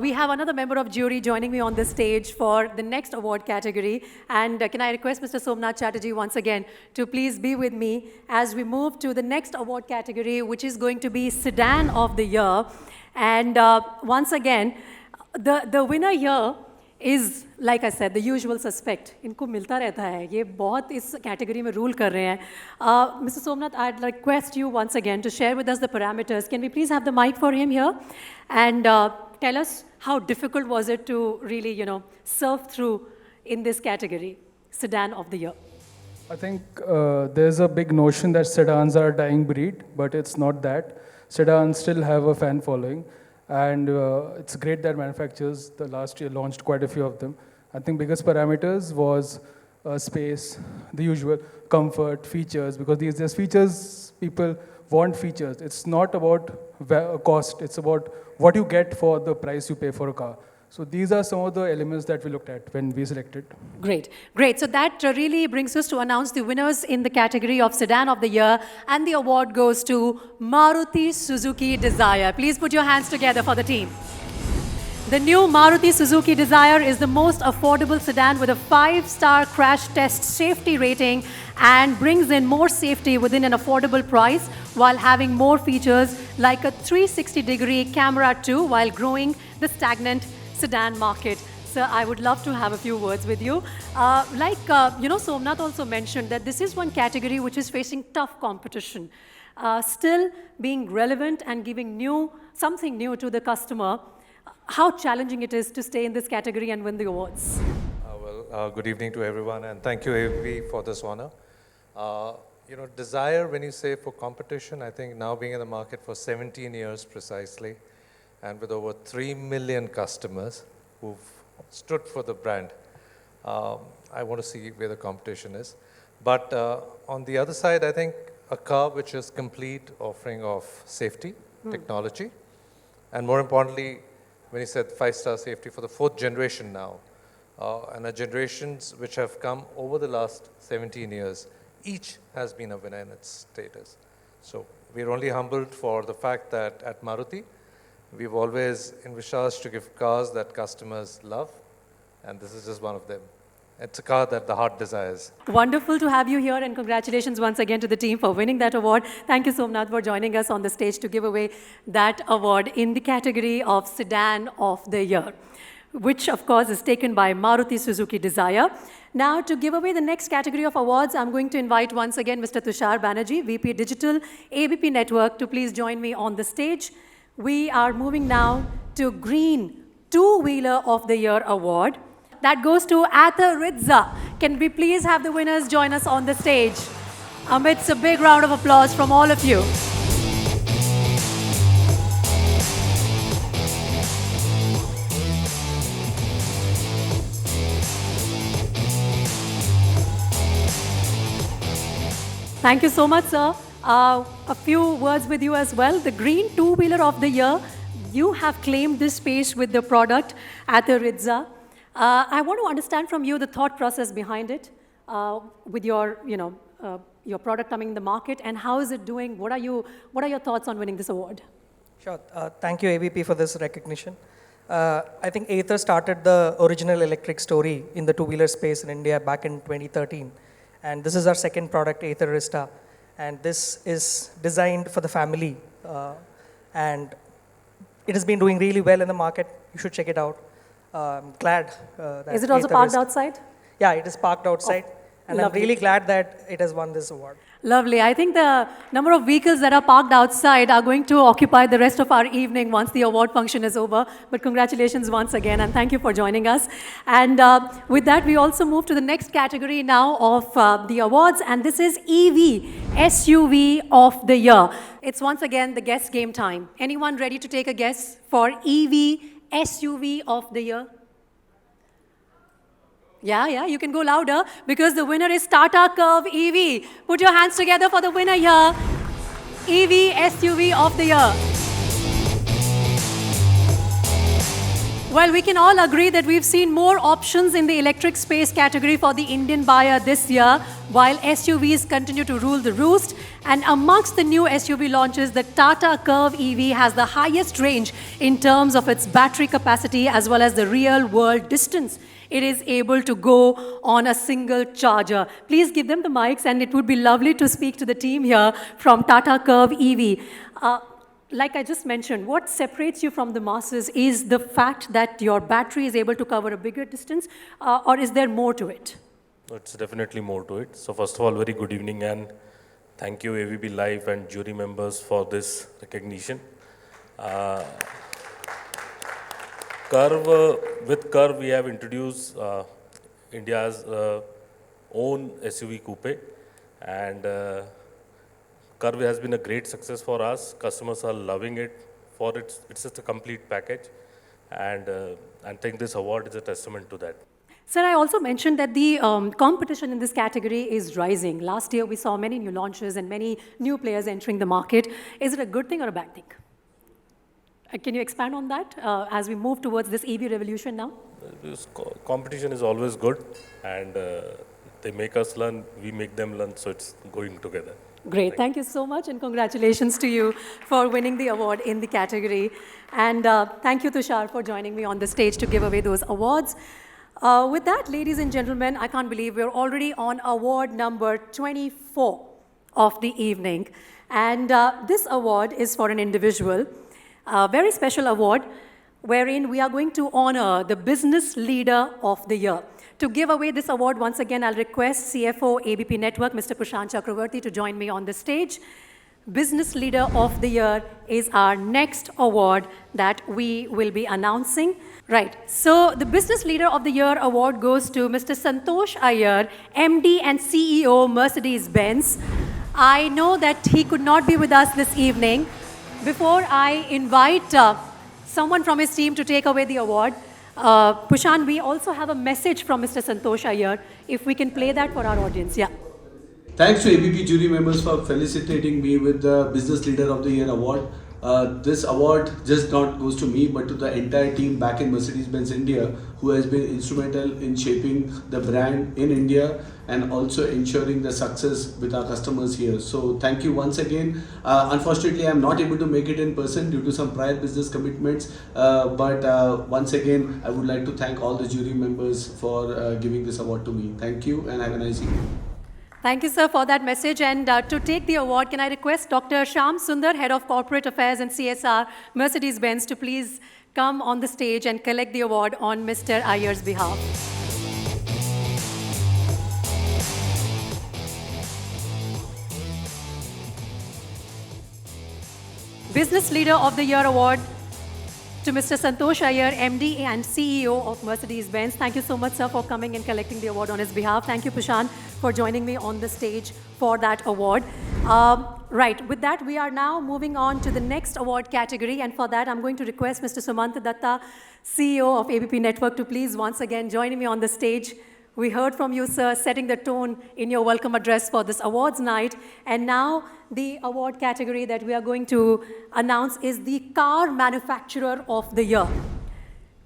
We have another member of jury joining me on the stage for the next award category. And can I request Mr. Somnath Chatterjee once again to please be with me as we move to the next award category, which is going to be Sedan of the Year. And once again, the winner here is, like I said, the usual suspect. इनको मिलता रहता है. ये बहुत इस category में rule कर रहे हैं. Mr. Somnath, I'd request you once again to share with us the parameters. Can we please have the mic for him here? And tell us how difficult was it to really, surf through in this category, sedan of the year? I think there's a big notion that sedans are a dying breed, but it's not that. Sedans still have a fan following. And it's great that manufacturers, the last year, launched quite a few of them. I think biggest parameters was space, the usual comfort, features, because these days features, people want features. It's not about cost, it's about what you get for the price you pay for a car. So these are some of the elements that we looked at when we selected. Great, great. So that really brings us to announce the winners in the category of Sedan of the Year, and the award goes to Maruti Suzuki Dzire. Please put your hands together for the team. The new Maruti Suzuki Dzire is the most affordable sedan with a 5-star crash test safety rating and brings in more safety within an affordable price while having more features like a 360-degree camera too, while growing the stagnant sedan market. Sir, I would love to have a few words with you. Somnath also mentioned that this is one category which is facing tough competition. Still being relevant and giving something new to the customer. How challenging it is to stay in this category and win the awards? Good evening to everyone, and thank you, ABP, for this honor. Desire, when you say for competition, I think now being in the market for 17 years precisely, and with over 3 million customers who've stood for the brand, I want to see where the competition is. But on the other side, I think a car which is complete, offering of safety, technology, and more importantly, when you said 5-star safety for the 4th generation now, and the generations which have come over the last 17 years, each has been a winner in its status. So we're only humbled for the fact that at Maruti, we've always envisaged to give cars that customers love, and this is just one of them. It's a car that the heart desires. Wonderful to have you here, and congratulations once again to the team for winning that award. Thank you, Somnath, for joining us on the stage to give away that award in the category of Sedan of the Year, which of course is taken by Maruti Suzuki Dzire. Now, to give away the next category of awards, I'm going to invite once again Mr. Tushar Banerjee, VP Digital, ABP Network, to please join me on the stage. We are moving now to Green Two-Wheeler of the Year award. That goes to Tata Rizza. Can we please have the winners join us on the stage? Amidst a big round of applause from all of you. Thank you so much, sir. A few words with you as well. The Green Two-Wheeler of the Year, you have claimed this space with the product Tata Rizza. I want to understand from you the thought process behind it, with your product coming in the market, and how is it doing? What are your thoughts on winning this award? Sure. Thank you, ABP, for this recognition. I think Ather started the original electric story in the two-wheeler space in India back in 2013. And this is our second product, Ather Rista. And this is designed for the family. And it has been doing really well in the market. You should check it out. I'm glad that is it also parked outside? Yeah, it is parked outside. And lovely. I'm really glad that it has won this award. Lovely. I think the number of vehicles that are parked outside are going to occupy the rest of our evening once the award function is over. But congratulations once again, and thank you for joining us. And with that, we also move to the next category now of the awards, and this is EV SUV of the Year. It's once again the guess game time. Anyone ready to take a guess for EV SUV of the Year? Yeah, you can go louder because the winner is Tata Curve EV. Put your hands together for the winner here. EV SUV of the Year. Well, we can all agree that we've seen more options in the electric space category for the Indian buyer this year, while SUVs continue to rule the roost. And amongst the new SUV launches, the Tata Curve EV has the highest range in terms of its battery capacity as well as the real-world distance it is able to go on a single charger. Please give them the mics, and it would be lovely to speak to the team here from Tata Curve EV. like I just mentioned, what separates you from the masses is the fact that your battery is able to cover a bigger distance, or is there more to it? It's definitely more to it. So first of all, very good evening and thank you ABP Live and jury members for this recognition. With Curve, we have introduced India's own SUV coupe, and Curve has been a great success for us. Customers are loving it. It's just a complete package, and I think this award is a testament to that. Sir, I also mentioned that the competition in this category is rising. Last year, we saw many new launches and many new players entering the market. Is it a good thing or a bad thing? Can you expand on that as we move towards this EV revolution now? Competition is always good, and they make us learn, we make them learn, so it's going together. Great. Thank you so much, and congratulations to you for winning the award in the category. And thank you, Tushar, for joining me on the stage to give away those awards. With that, ladies and gentlemen, I can't believe we're already on award number 24 of the evening. And this award is for an individual, a very special award, wherein we are going to honor the Business Leader of the Year. To give away this award, once again, I'll request CFO ABP Network, Mr. Prashant Chakravarti, to join me on the stage. Business Leader of the Year is our next award that we will be announcing. Right, so the Business Leader of the Year award goes to Mr. Santosh Iyer, MD and CEO, Mercedes-Benz. I know that he could not be with us this evening. Before I invite someone from his team to take away the award, Pushan, we also have a message from Mr. Santosh Iyer, if we can play that for our audience. Yeah. Thanks to ABP jury members for felicitating me with the Business Leader of the Year award. This award just not goes to me, but to the entire team back in Mercedes-Benz India, who has been instrumental in shaping the brand in India and also ensuring the success with our customers here. So thank you once again. Unfortunately, I'm not able to make it in person due to some prior business commitments. But once again, I would like to thank all the jury members for giving this award to me. Thank you and have a nice evening. Thank you, sir, for that message. And to take the award, can I request Dr. Shyam Sundar, Head of Corporate Affairs and CSR, Mercedes-Benz, to please come on the stage and collect the award on Mr. Iyer's behalf. Business Leader of the Year award to Mr. Santosh Iyer, MD and CEO of Mercedes-Benz. Thank you so much, sir, for coming and collecting the award on his behalf. Thank you, Pushan, for joining me on the stage for that award. Right, with that, we are now moving on to the next award category. And for that, I'm going to request Mr. Sumant Datta, CEO of ABP Network, to please once again join me on the stage. We heard from you, sir, setting the tone in your welcome address for this awards night. And now the award category that we are going to announce is the Car Manufacturer of the Year.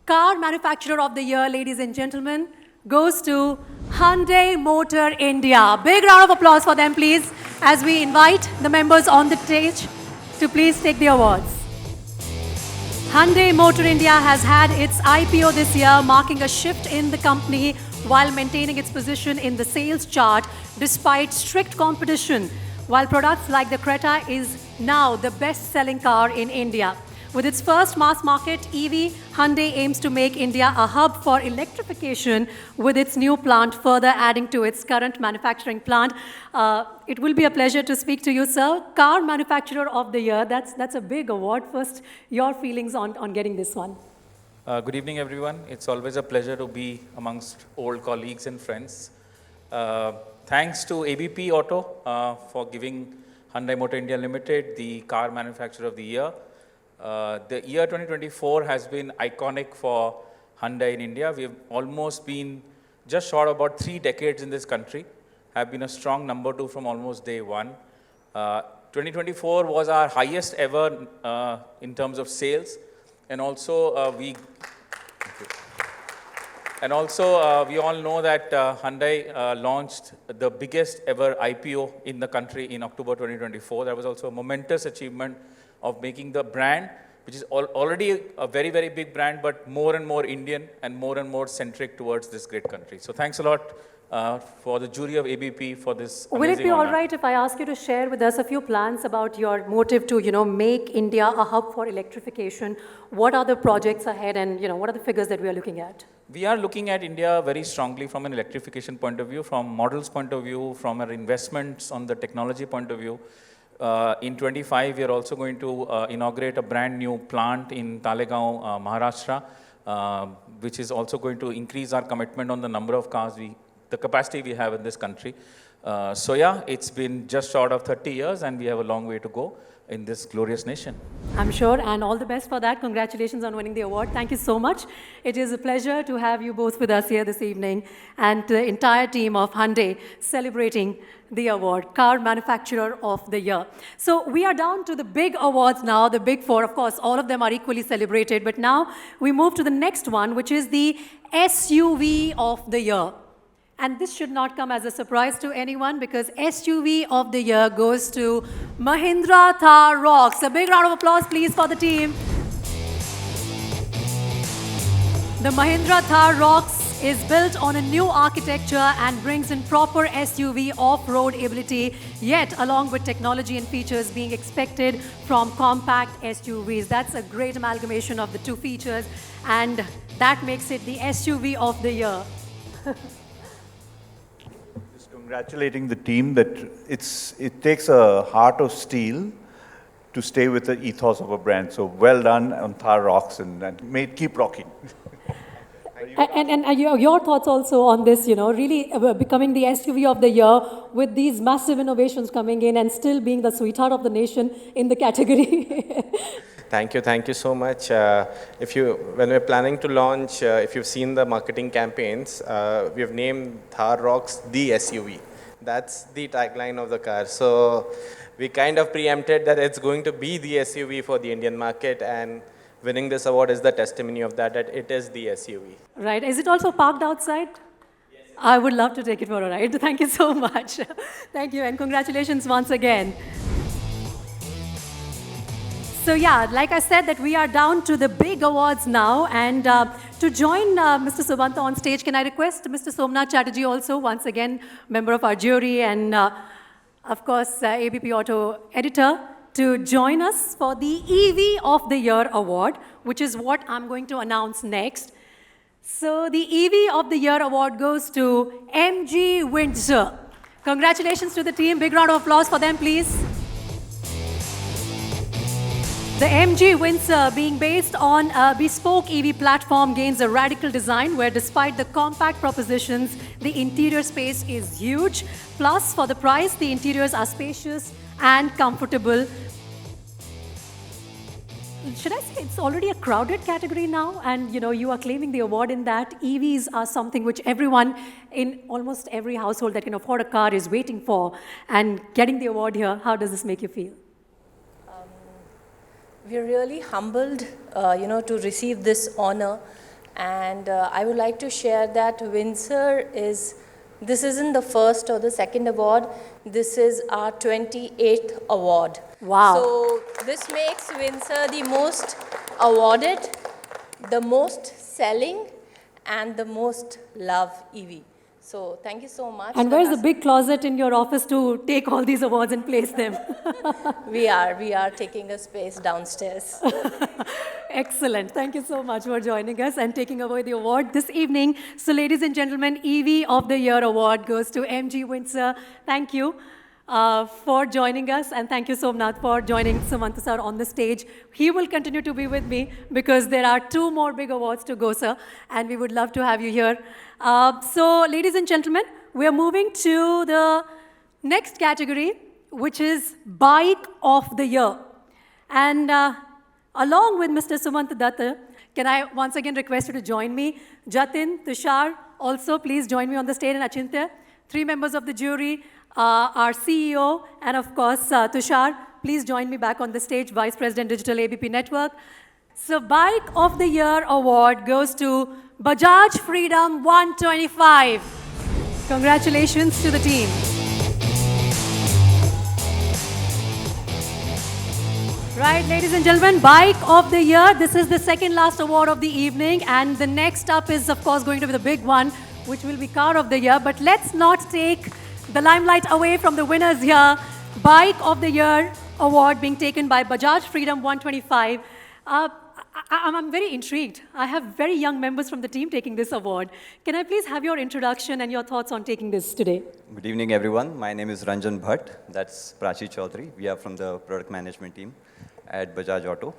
Car Manufacturer of the Year, ladies and gentlemen, goes to Hyundai Motor India. Big round of applause for them, please, as we invite the members on the stage to please take the awards. Hyundai Motor India has had its IPO this year, marking a shift in the company while maintaining its position in the sales chart despite strict competition, while products like the Creta is now the best-selling car in India. With its first mass-market EV, Hyundai aims to make India a hub for electrification with its new plant, further adding to its current manufacturing plant. It will be a pleasure to speak to you, sir. Car Manufacturer of the Year, that's a big award. First, your feelings on getting this one. Good evening, everyone. It's always a pleasure to be amongst old colleagues and friends. Thanks to ABP Auto for giving Hyundai Motor India Limited the Car Manufacturer of the Year. The year 2024 has been iconic for Hyundai in India. We've almost been just short of about 3 decades in this country, have been a strong number 2 from almost day one. 2024 was our highest ever in terms of sales. And also, we all know that Hyundai launched the biggest ever IPO in the country in October 2024. That was also a momentous achievement of making the brand, which is already a very, very big brand, but more and more Indian and more centric towards this great country. So thanks a lot for the jury of ABP for this Will it amazing be all honor. right if I ask you to share with us a few plans about your motive to, make India a hub for electrification? What are the projects ahead and, what are the figures that we are looking at? We are looking at India very strongly from an electrification point of view, from models point of view, from our investments on the technology point of view. In 25, we are also going to inaugurate a brand new plant in Talegaon, Maharashtra, which is also going to increase our commitment on the number of cars the capacity we have in this country. So yeah, it's been just short of 30 years and we have a long way to go in this glorious nation. I'm sure, and all the best for that. Congratulations on winning the award. Thank you so much. It is a pleasure to have you both with us here this evening and the entire team of Hyundai celebrating the award, Car Manufacturer of the Year. So we are down to the big awards now, the big four. Of course, all of them are equally celebrated, but now we move to the next one, which is the SUV of the Year. And this should not come as a surprise to anyone because SUV of the year goes to Mahindra Thar Rocks. A big round of applause, please, for the team. The Mahindra Thar Rocks is built on a new architecture and brings in proper SUV off-road ability, yet along with technology and features being expected from compact SUVs. That's a great amalgamation of the two features, and that makes it the SUV of the year. Congratulating the team that it takes a heart of steel to stay with the ethos of a brand. So well done on Thar Rocks and may it keep rocking. And your thoughts also on this, really becoming the SUV of the year with these massive innovations coming in and still being the sweetheart of the nation in the category. Thank you so much. When we're planning to launch, if you've seen the marketing campaigns, we have named Thar Rocks the SUV. That's the tagline of the car. So we kind of preempted that it's going to be the SUV for the Indian market, and winning this award is the testimony of that it is the SUV. Right. Is it also parked outside? Yes. I would love to take it for a ride. Thank you so much. Thank you, and congratulations once again. So yeah, like I said, that we are down to the big awards now, and to join Mr. Subanta on stage, can I request Mr. Somnath Chatterjee also, once again, member of our jury and of course ABP Auto editor, to join us for the EV of the Year award, which is what I'm going to announce next. So the EV of the Year award goes to MG Windsor. Congratulations to the team. Big round of applause for them, please. The MG Windsor, being based on a bespoke EV platform, gains a radical design where despite the compact propositions, the interior space is huge. Plus, for the price, the interiors are spacious and comfortable. Should I say it's already a crowded category now? And you are claiming the award in that. EVs are something which everyone in almost every household that can afford a car is waiting for. And getting the award here, how does this make you feel? We're really humbled, to receive this honor, and I would like to share that Windsor this isn't the first or the second award, this is our 28th award. Wow. So this makes Windsor the most awarded, the most selling, and the most loved EV. So thank you so much. And where's the big closet in your office to take all these awards and place them? We are taking a space downstairs. Excellent. Thank you so much for joining us and taking away the award this evening. So ladies and gentlemen, EV of the Year award goes to MG Windsor. Thank you for joining us, and thank you, Somnath, for joining Sumanta sir on the stage. He will continue to be with me because there are 2 more big awards to go, sir, and we would love to have you here. So, ladies and gentlemen, we are moving to the next category, which is Bike of the Year. And along with Mr. Sumanta Datta, can I once again request you to join me? Jatin, Tushar, also please join me on the stage, and Achintya, 3 members of the jury, our CEO, and of course, Tushar, please join me back on the stage, Vice President Digital ABP Network. So Bike of the Year award goes to Bajaj Freedom 125. Congratulations to the team. Right, ladies and gentlemen, Bike of the Year. This is the second last award of the evening, and the next up is, of course, going to be the big one, which will be Car of the Year. But let's not take the limelight away from the winners here. Bike of the Year award being taken by Bajaj Freedom 125. I'm very intrigued. I have very young members from the team taking this award. Can I please have your introduction and your thoughts on taking this today? Good evening, everyone. My name is Ranjan Bhatt. That's Prachi Chaudhary. We are from the product management team at Bajaj Auto.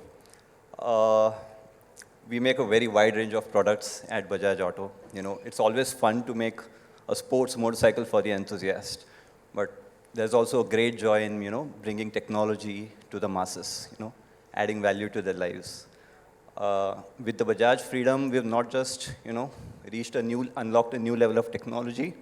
We make a very wide range of products at Bajaj Auto. You know, it's always fun to make a sports motorcycle for the enthusiast, but there's also a great joy in, you know, bringing technology to the masses, you know, adding value to their lives. With the Bajaj Freedom, we've not just, you know, unlocked a new level of technology.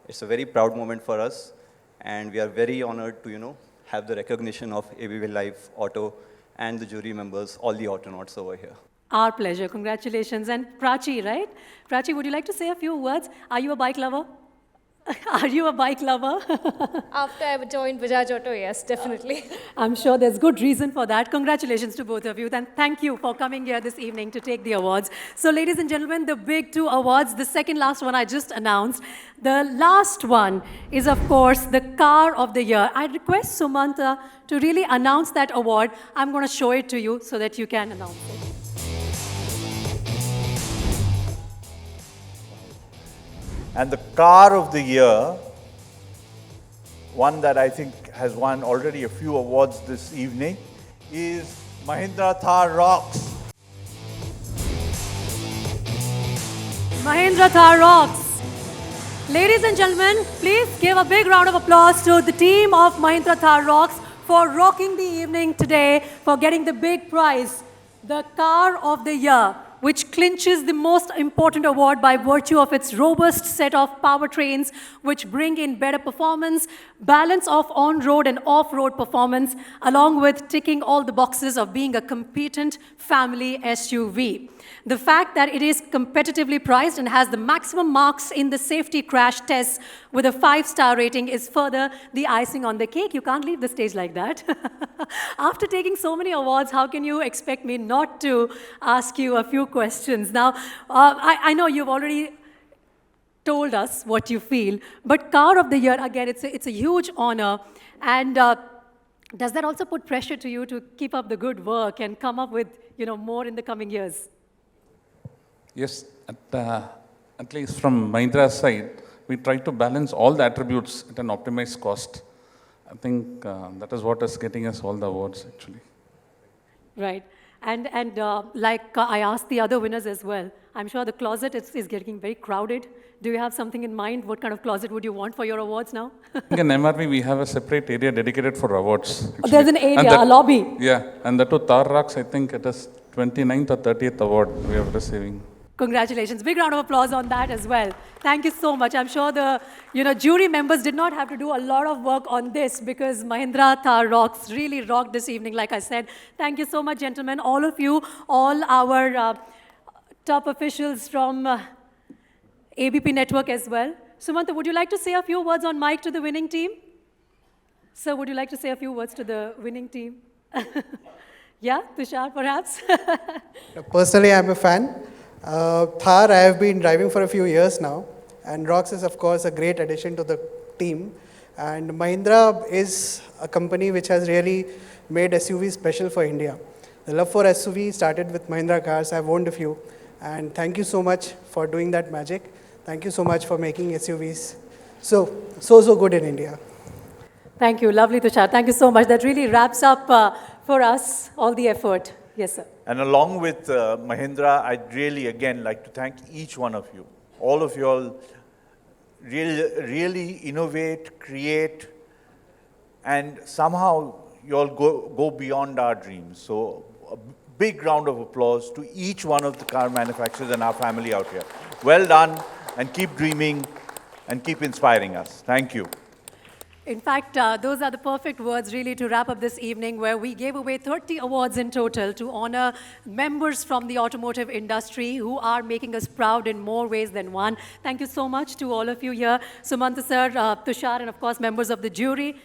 It's a very proud moment for us, and we are very honored to, you know, have the recognition of ABP Live Auto and the jury members, all the Autonauts over here. Our pleasure. Congratulations. And Prachi, right? Prachi, would you like to say a few words? Are you a bike lover? Are you a bike lover? After I joined Bajaj Auto, yes, definitely. I'm sure there's good reason for that. Congratulations to both of you. And thank you for coming here this evening to take the awards. So ladies and gentlemen, the big two awards, the second last one I just announced. The last one is, of course, the Car of the Year. I request Sumanta to really announce that award. I'm going to show it to you so that you can announce it. And the Car of the Year, one that I think has won already a few awards this evening, is Mahindra Thar Rocks. Mahindra Thar Rocks. Ladies and gentlemen, please give a big round of applause to the team of Mahindra Thar Rocks for rocking the evening today, for getting the big prize, the Car of the Year, which clinches the most important award by virtue of its robust set of powertrains, which bring in better performance, balance of on-road and off-road performance, along with ticking all the boxes of being a competent family SUV. The fact that it is competitively priced and has the maximum marks in the safety crash tests with a 5-star rating is further the icing on the cake. You can't leave the stage like that. After taking so many awards, how can you expect me not to ask you a few questions? Now, I know you've already told us what you feel, but Car of the Year, again, it's a huge honor. And does that also put pressure to you to keep up the good work and come up with, you know, more in the coming years? Yes, at least from Mahindra's side, we try to balance all the attributes at an optimized cost. I think that is what is getting us all the awards, actually. Right. And like I asked the other winners as well, I'm sure the closet is getting very crowded. Do you have something in mind? What kind of closet would you want for your awards now? In MRV, we have a separate area dedicated for awards. Oh, there's an area, a lobby. Yeah, and the two Thar Rocks, I think it is 29th or 30th award we are receiving. Congratulations. Big round of applause on that as well. Thank you so much. I'm sure the jury members did not have to do a lot of work on this because Mahindra Thar Rocks really rocked this evening, like I said. Thank you so much, gentlemen, all of you, all our top officials from ABP Network as well. Sumanta, would you like to say a few words on mic to the winning team? Sir, would you like to say a few words to the winning team? Yeah, Tushar, perhaps? Personally, I'm a fan. Thar, I have been driving for a few years now, and Rocks is, of course, a great addition to the team. And Mahindra is a company which has really made SUVs special for India. The love for SUV started with Mahindra cars. I've owned a few. And thank you so much for doing that magic. Thank you so much for making SUVs so good in India. Thank you. Lovely, Tushar. Thank you so much. That really wraps up for us all the effort. Yes, sir. And along with Mahindra, I'd really, again, like to thank each one of you. All of you all really innovate, create, and somehow you all go beyond our dreams. So a big round of applause to each one of the car manufacturers and our family out here. Well done, and keep dreaming and keep inspiring us. Thank you. In fact, those are the perfect words really to wrap up this evening, where we gave away 30 awards in total to honor members from the automotive industry who are making us proud in more ways than one. Thank you so much to all of you here. Sumanta sir, Tushar, and of course members of the jury.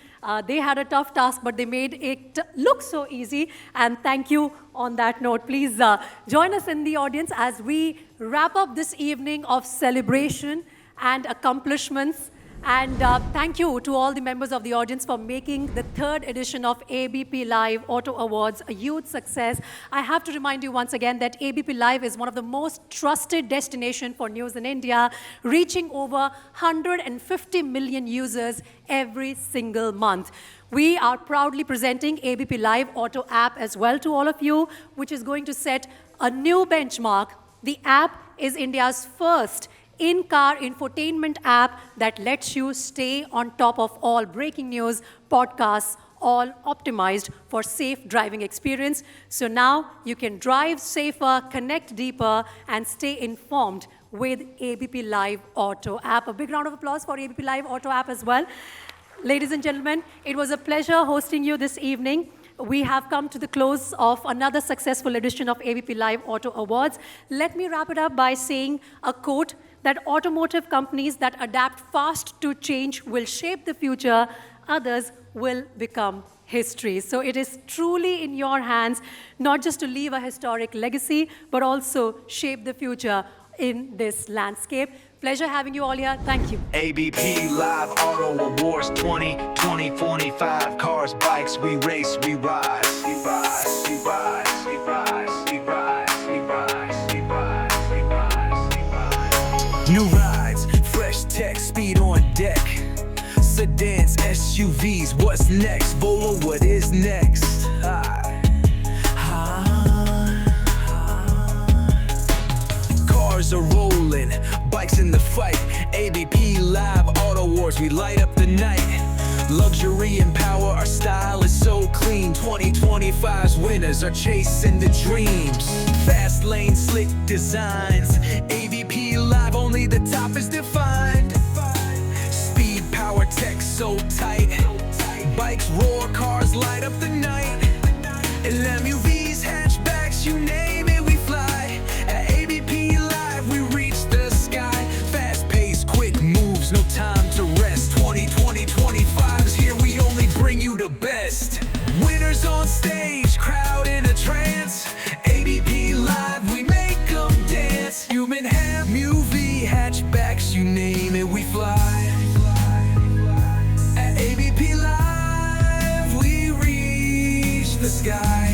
They had a tough task, but they made it look so easy. And thank you on that note. Please join us in the audience as we wrap up this evening of celebration and accomplishments. And thank you to all the members of the audience for making the 3rd edition of ABP Live Auto Awards a huge success. I have to remind you once again that ABP Live is one of the most trusted destinations for news in India, reaching over 150 million users every single month. We are proudly presenting ABP Live Auto app as well to all of you, which is going to set a new benchmark. The app is India's first in-car infotainment app that lets you stay on top of all breaking news, podcasts, all optimized for safe driving experience. So now you can drive safer, connect deeper, and stay informed with ABP Live Auto app. A big round of applause for ABP Live Auto app as well. Ladies and gentlemen, it was a pleasure hosting you this evening. We have come to the close of another successful edition of ABP Live Auto Awards. Let me wrap it up by saying a quote that automotive companies that adapt fast to change will shape the future, others will become history. So it is truly in your hands, not just to leave a historic legacy, but also shape the future in this landscape. Pleasure having you all here. Thank you. ABP Live Auto Awards 2025. Cars, bikes, we race, we rise. We rise, we rise, we rise, we rise, we rise, we rise, we rise, we rise. New rides, fresh tech, speed on deck. Sedans, SUVs, what's next? Volvo, what is next? Cars are rolling, bikes in the fight. ABP Live Auto Awards, we light up the night. Luxury and power, our style is so clean. 2025's winners are chasing the dreams. Fast lane, slick designs. ABP Live, only the top is defined. Speed, power, tech so tight. Bikes roar, cars light up the night. LMUVs, hatchbacks, you name it, we fly. At ABP Live, we reach the sky. Fast pace, quick moves, no time to rest. 2025 is here, we only bring you the best. Winners on stage, crowd in a trance. ABP Live, we make them dance. Human ham, UV, hatchbacks, you name it, we fly. At ABP Live, we reach the sky.